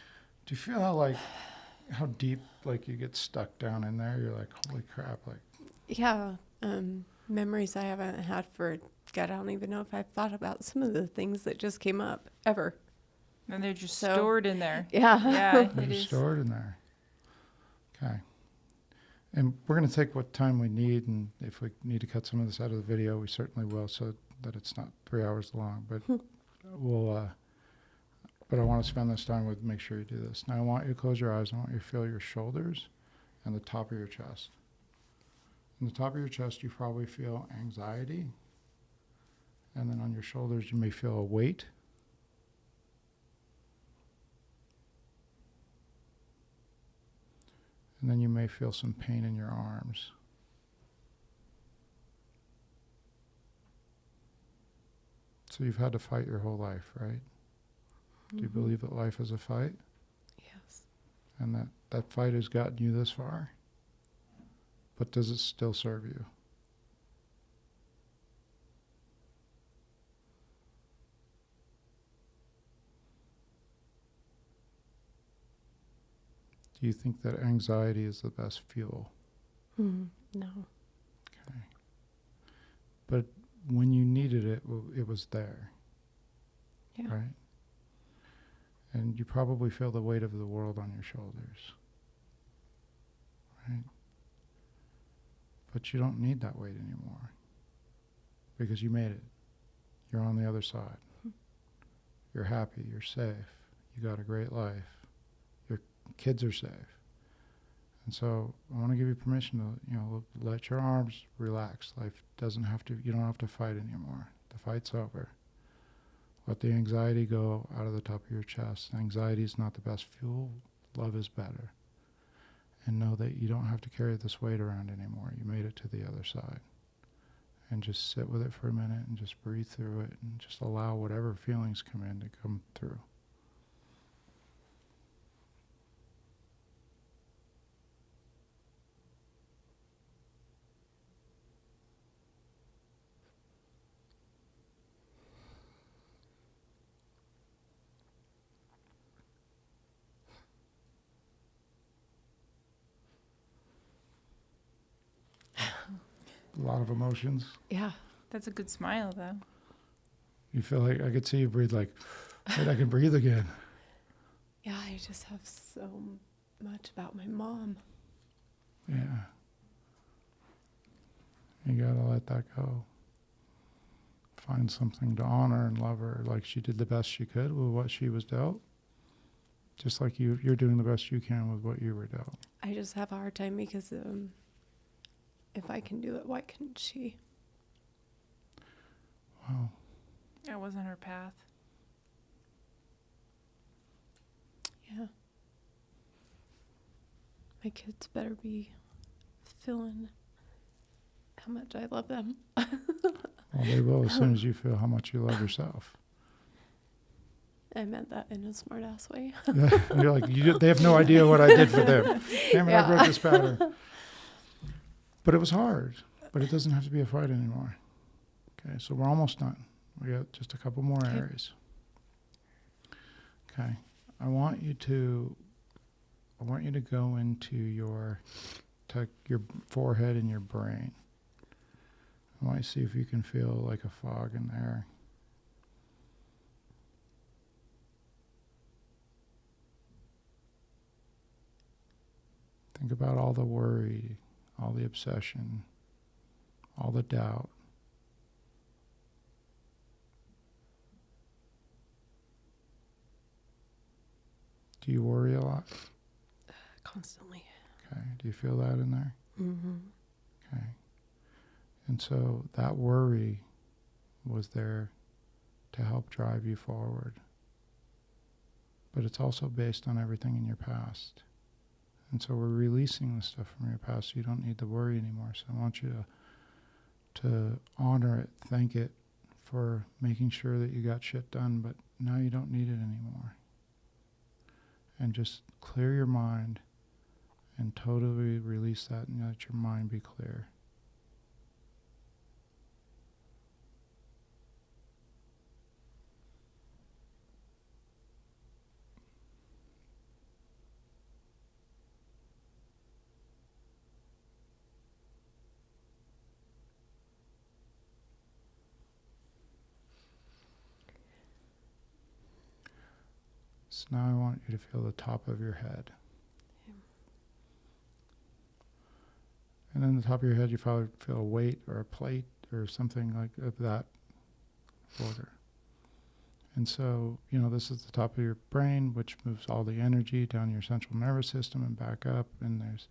you feel how deep, like you get stuck down in there? You're like, holy crap, like. Yeah. Memories I haven't had for, God, I don't even know if I've thought about some of the things that just came up ever. And they're just stored in there. Yeah. Yeah, They're it just is. stored in there. Okay. And we're going to take what time we need, and if we need to cut some of this out of the video, we certainly will, so that it's not 3 hours long. But but I want to spend this time with, make sure you do this. Now I want you to close your eyes. I want you to feel your shoulders and the top of your chest. In the top of your chest, you probably feel anxiety. And then on your shoulders, you may feel a weight. And then you may feel some pain in your arms. So you've had to fight your whole life, right? Do you believe that life is a fight? Yes. And that fight has gotten you this far? But does it still serve you? Do you think that anxiety is the best fuel? No. Okay. But when you needed it, it was there, Yeah. right? And you probably feel the weight of the world on your shoulders, right? But you don't need that weight anymore because you made it. You're on the other side. You're happy. You're safe. You got a great life. Your kids are safe. And so I want to give you permission to, let your arms relax. Life doesn't have to, you don't have to fight anymore. The fight's over. Let the anxiety go out of the top of your chest. Anxiety is not the best fuel. Love is better. And know that you don't have to carry this weight around anymore. You made it to the other side. And just sit with it for a minute and just breathe through it and just allow whatever feelings come in to come through. A lot of emotions. Yeah. That's a good smile, though. You feel like, I could see you breathe like, wait, I can breathe again. Yeah, I just have so much about my mom. Yeah. You gotta let that go. Find something to honor and love her like she did the best she could with what she was dealt. Just like you're doing the best you can with what you were dealt. I just have a hard time because if I can do it, why couldn't she? Wow. That wasn't her path. Yeah. My kids better be feeling how much I love them. Well, they will as soon as you feel how much you love yourself. I meant that in a smart-ass way. You're like, they have no idea what I did for them. Damn it, I broke this pattern. But it was hard. But it doesn't have to be a fight anymore. Okay, so we're almost done. We got just a couple more areas. Okay, I want you to go into your forehead and your brain. I want you to see if you can feel like a fog in there. Think about all the worry, all the obsession, all the doubt. Do you worry a lot? Constantly. Okay. Do you feel that in there? Mm-hmm. Okay. And so that worry was there to help drive you forward. But it's also based on everything in your past. And so we're releasing the stuff from your past, so you don't need to worry anymore. So I want you to honor it, thank it for making sure that you got shit done, but now you don't need it anymore. And just clear your mind and totally release that and let your mind be clear. So now I want you to feel the top of your head. Yeah. And in the top of your head, you probably feel a weight or a plate or something like of that order. And so, this is the top of your brain, which moves all the energy down your central nervous system and back up, and there's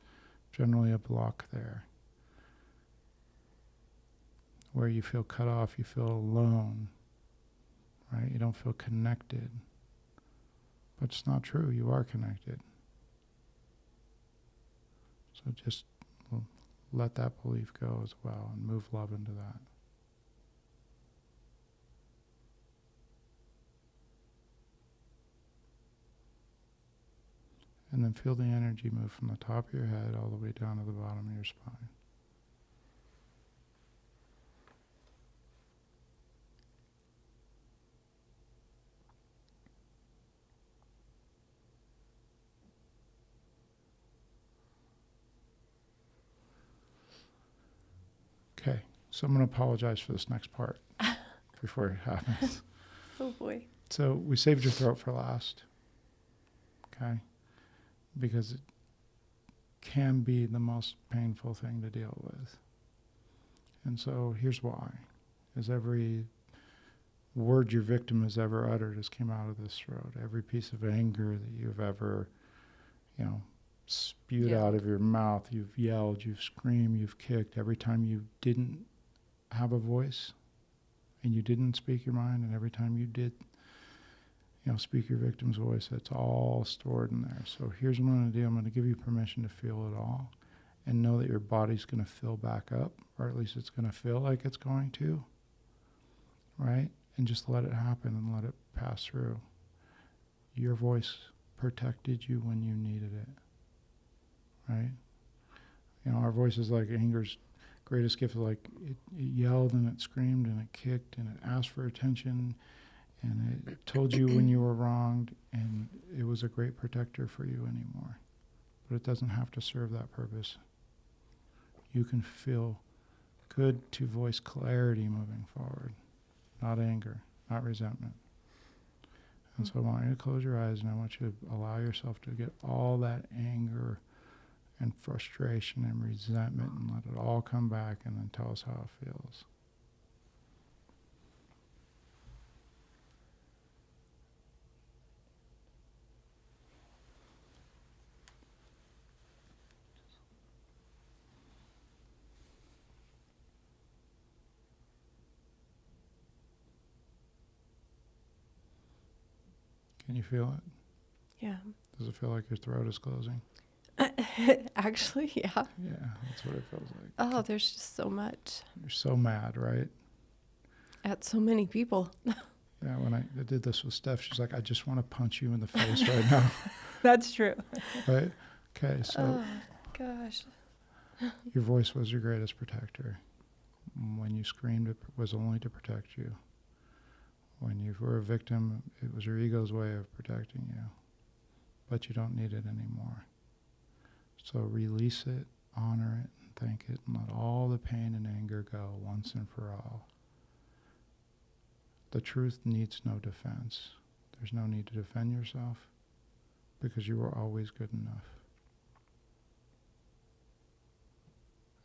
generally a block there where you feel cut off, you feel alone, right? You don't feel connected. But it's not true. You are connected. So just let that belief go as well and move love into that. And then feel the energy move from the top of your head all the way down to the bottom of your spine. Okay, so I'm going to apologize for this next part before it happens. Oh boy. So we saved your throat for last, okay? Because it can be the most painful thing to deal with. And so here's why. Is every word your victim has ever uttered has came out of this throat. Every piece of anger that you've ever, spewed out of your mouth, you've yelled, you've screamed, you've kicked. Every time you didn't have a voice and you didn't speak your mind, and every time you did, speak your victim's voice, it's all stored in there. So here's what I'm going to do. I'm going to give you permission to feel it all and know that your body's going to fill back up, or at least it's going to feel like it's going to, right? And just let it happen and let it pass through. Your voice protected you when you needed it, right? Our voice is like anger's greatest gift. Like it yelled and it screamed and it kicked and it asked for attention and it told you when you were wronged, and it was a great protector for you anymore. But it doesn't have to serve that purpose. You can feel good to voice clarity moving forward, not anger, not resentment. And so I want you to close your eyes, and I want you to allow yourself to get all that anger and frustration and resentment and let it all come back, and then tell us how it feels. Can you feel it? Yeah. Does it feel like your throat is closing? Actually, yeah. Yeah, that's what it feels like. Oh, there's just so much. You're so mad, right? At so many people. Yeah, when I did this with Steph, she's like, I just want to punch you in the face right now. That's true. Right? Okay, so Oh, gosh. your voice was your greatest protector. When you screamed, it was only to protect you. When you were a victim, it was your ego's way of protecting you. But you don't need it anymore. So release it, honor it, and thank it, and let all the pain and anger go once and for all. The truth needs no defense. There's no need to defend yourself because you were always good enough.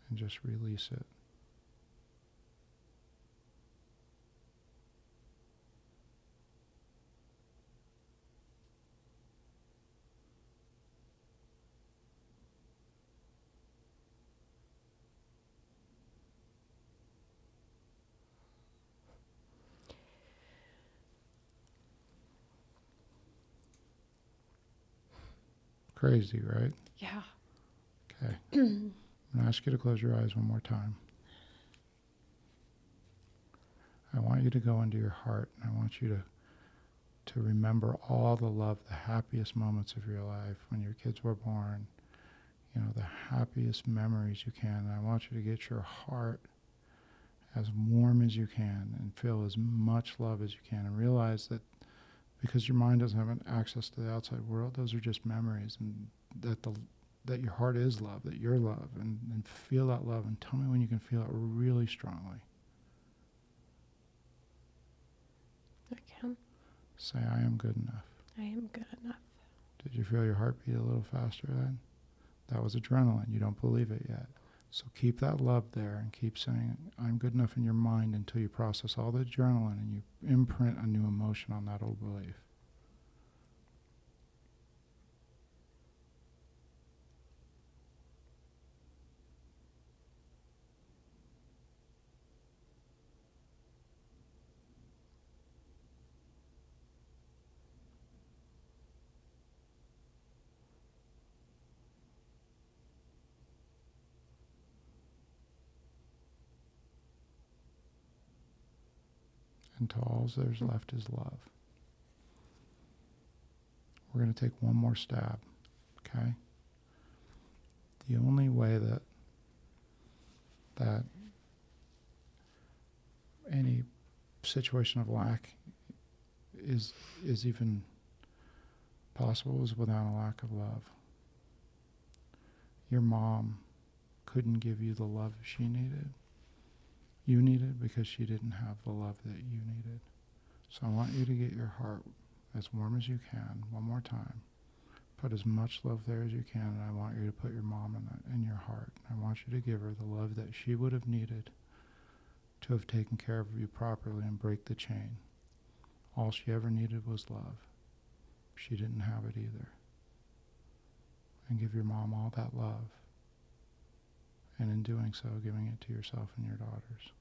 And just release it. Crazy, right? Yeah. Okay. I'm going to ask you to close your eyes one more time. I want you to go into your heart, and I want you to remember all the love, the happiest moments of your life when your kids were born, the happiest memories you can. And I want you to get your heart as warm as you can and feel as much love as you can, and realize that because your mind doesn't have access to the outside world, those are just memories, and that your heart is love, that you're love, and feel that love, and tell me when you can feel it really strongly. I can. Say, I am good enough. I am good enough. Did you feel your heart beat a little faster then? That was adrenaline. You don't believe it yet. So keep that love there and keep saying, I'm good enough in your mind until you process all the adrenaline and you imprint a new emotion on that old belief. until all there's left is love. We're going to take one more stab, okay? The only way that any situation of lack is even possible is without a lack of love. Your mom couldn't give you the love she needed. You needed because she didn't have the love that you needed. So I want you to get your heart as warm as you can one more time. Put as much love there as you can, and I want you to put your mom in your heart. I want you to give her the love that she would have needed to have taken care of you properly and break the chain. All she ever needed was love. She didn't have it either. And give your mom all that love. And in doing so, giving it to yourself and your daughters.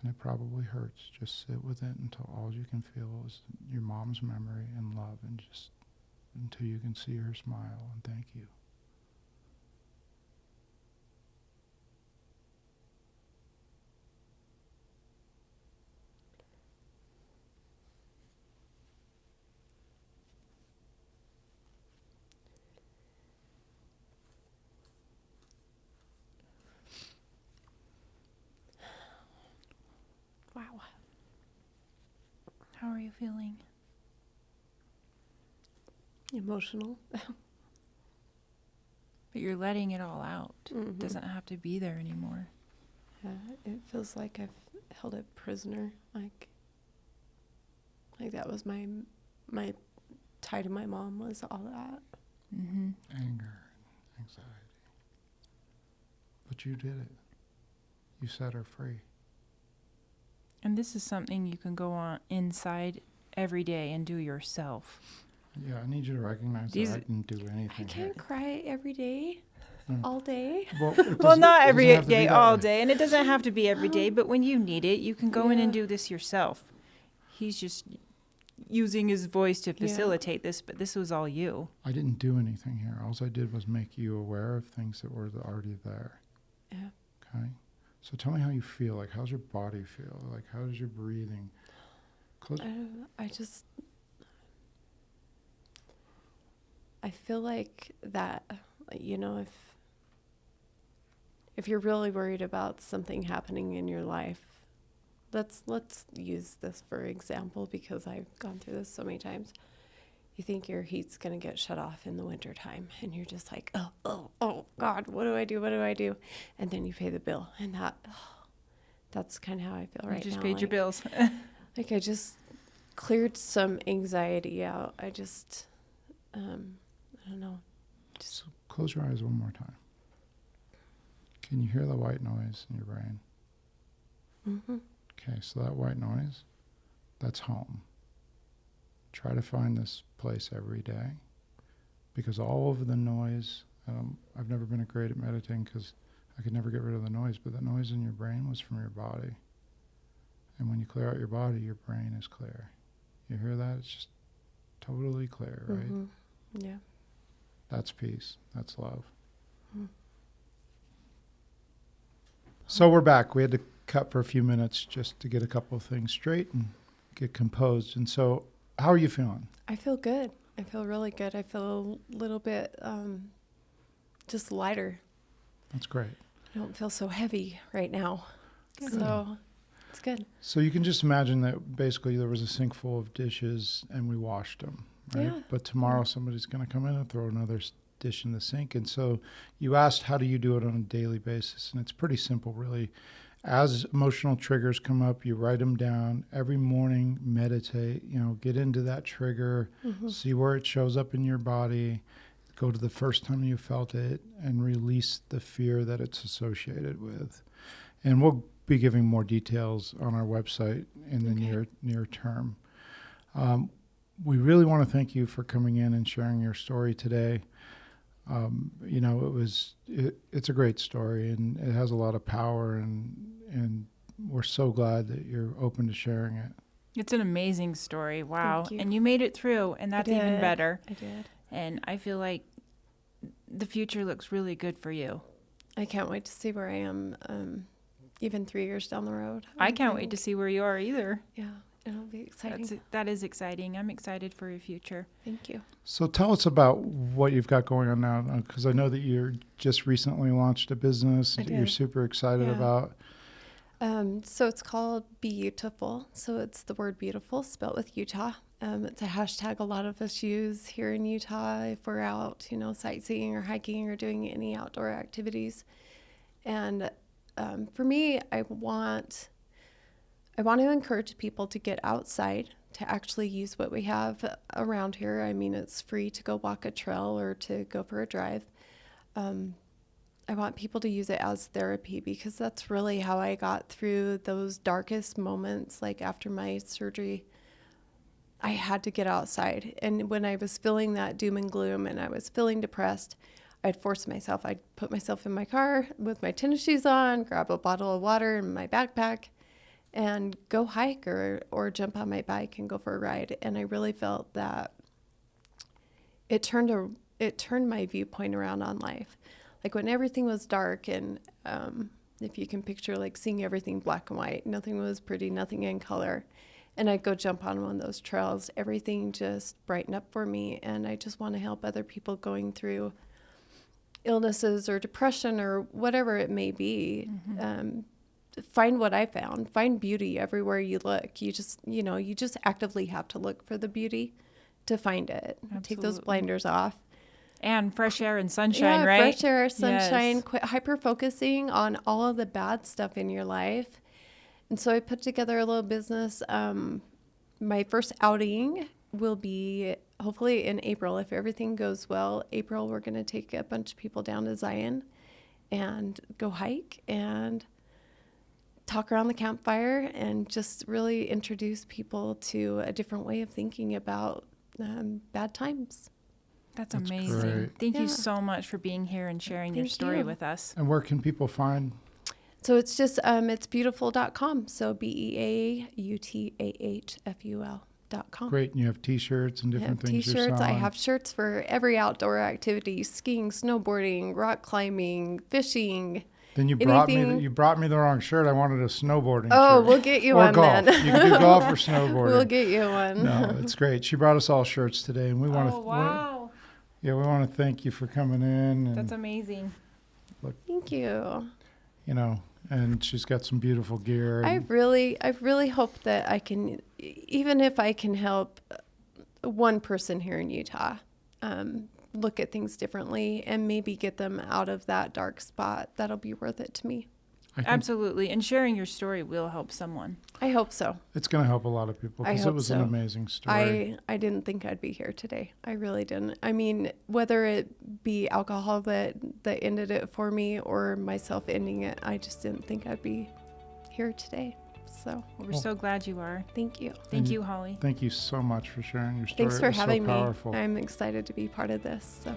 And it probably hurts. Just sit with it until all you can feel is your mom's memory and love, and just until you can see her smile and thank you. Wow. How are you feeling? Emotional. But you're letting it all out. Mhm. It doesn't have to be there anymore. Yeah, it feels like I've held it prisoner. Like that was my tie to my mom was all that. Mm-hmm. Anger, anxiety. But you did it. You set her free. And this is something you can go on inside every day and do yourself. Yeah, I need you to recognize These- that I didn't do anything I here. can't cry every day, all day. Well, Well, not it every doesn't have to be day, that all way. day, and it doesn't have to be every day, but when you need it, you can go in and Yeah. do this yourself. He's just using his voice to Yeah. facilitate this, but this was all you. I didn't do anything here. All I did was make you aware of things that were already there. Yeah. Okay? So tell me how you feel. Like, how's your body feel? Like, how does your breathing? Close. I feel like that, if you're really worried about something happening in your life, let's use this for example, because I've gone through this so many times. You think your heat's going to get shut off in the wintertime, and you're just like, oh God, what do I do? And then you pay the bill, and that's kind of how I feel right now. You just paid your bills. Like I just cleared some anxiety out. I just, I don't know. So close your eyes one more time. Can you hear the white noise in your brain? Mm-hmm. Okay, so that white noise, that's home. Try to find this place every day, because all of the noise, I've never been great at meditating because I could never get rid of the noise, but the noise in your brain was from your body. And when you clear out your body, your brain is clear. You hear that? It's just totally clear, right? Mm-hmm. Yeah. That's peace. That's love. Mm. So we're back. We had to cut for a few minutes just to get a couple of things straight and get composed. And so, how are you feeling? I feel good. I feel really good. I feel a little bit just lighter. That's great. I don't feel so heavy right now. Good. So it's good. So you can just imagine that basically there was a sink full of dishes and we washed them, right? Yeah. But tomorrow somebody's going to come in and throw another dish in the sink. And so you asked, how do you do it on a daily basis? And it's pretty simple, really. As emotional triggers come up, you write them down. Every morning, meditate, get into that trigger, see where it shows up in your body, go to the first time you felt it, and release the fear that it's associated with. And we'll be giving more details on our website in the near term. We really want to thank you for coming in and sharing your story today. It's a great story, and it has a lot of power, and we're so glad that you're open to sharing it. It's an amazing story. Wow. Thank you. And you made it through, and that's even did. better. I did. And I feel like the future looks really good for you. I can't wait to see where I am, even 3 years down the road. I can't wait to see where you are either. Yeah, it'll be exciting. That is exciting. I'm excited for your future. Thank you. So tell us about what you've got going on now, because I know that you're just recently launched a business I that you're did. super excited Yeah. about. So it's called Beautiful. So it's the word beautiful spelled with Utah. It's a hashtag a lot of us use here in Utah if we're out, sightseeing or hiking or doing any outdoor activities. And for me, I want to encourage people to get outside, to actually use what we have around here. I mean, it's free to go walk a trail or to go for a drive. I want people to use it as therapy, because that's really how I got through those darkest moments. Like after my surgery, I had to get outside. And when I was feeling that doom and gloom and I was feeling depressed, I'd force myself. I'd put myself in my car with my tennis shoes on, grab a bottle of water in my backpack, and go hike or jump on my bike and go for a ride. And I really felt that it turned my viewpoint around on life. Like when everything was dark and if you can picture like seeing everything black and white, nothing was pretty, nothing in color. And I'd go jump on one of those trails. Everything just brightened up for me. And I just want to help other people going through illnesses or depression or whatever it may be. Find what I found. Find beauty everywhere you look. You just actively have to look for the beauty to find it. Take those Absolutely. blinders off. And fresh air and sunshine, right? Fresh air, sunshine. Yes. Quit hyper-focusing on all of the bad stuff in your life. And so I put together a little business. My first outing will be hopefully in April. If everything goes well, April, we're going to take a bunch of people down to Zion and go hike and talk around the campfire and just really introduce people to a different way of thinking about bad times. That's That's amazing. great. Thank Yeah. you so much for being here and sharing your Thank story you. with us. And where can people find? So it's just, it's beautiful.com. So BeautahFul.com. Great, and you have T-shirts and I different have things you're T-shirts. I selling. have shirts for every outdoor activity: skiing, snowboarding, rock climbing, fishing. Then you brought anything- me the wrong shirt. I wanted a snowboarding Oh, shirt. we'll get you or one golf. then. You can do golf or snowboarding. We'll get you one. No, it's great. She brought us all shirts today, and we want to. Oh, wow. We want to thank you for coming in. And, That's amazing. Thank you. And she's got some beautiful gear. I And really hope that I can, even if I can help one person here in Utah, look at things differently and maybe get them out of that dark spot. That'll be worth it to me. I think Absolutely. And sharing your story will help someone. I hope so. it's going to help a lot of people I because it hope was an so. amazing story. I didn't think I'd be here today. I really didn't. I mean, whether it be alcohol that ended it for me or myself ending it, I just didn't think I'd be here today. So Well, we're so glad you are. thank you. Thank you, Holly. Thank you so much for sharing your story. Thanks It for was having so me. powerful. I'm excited to be part of this. So.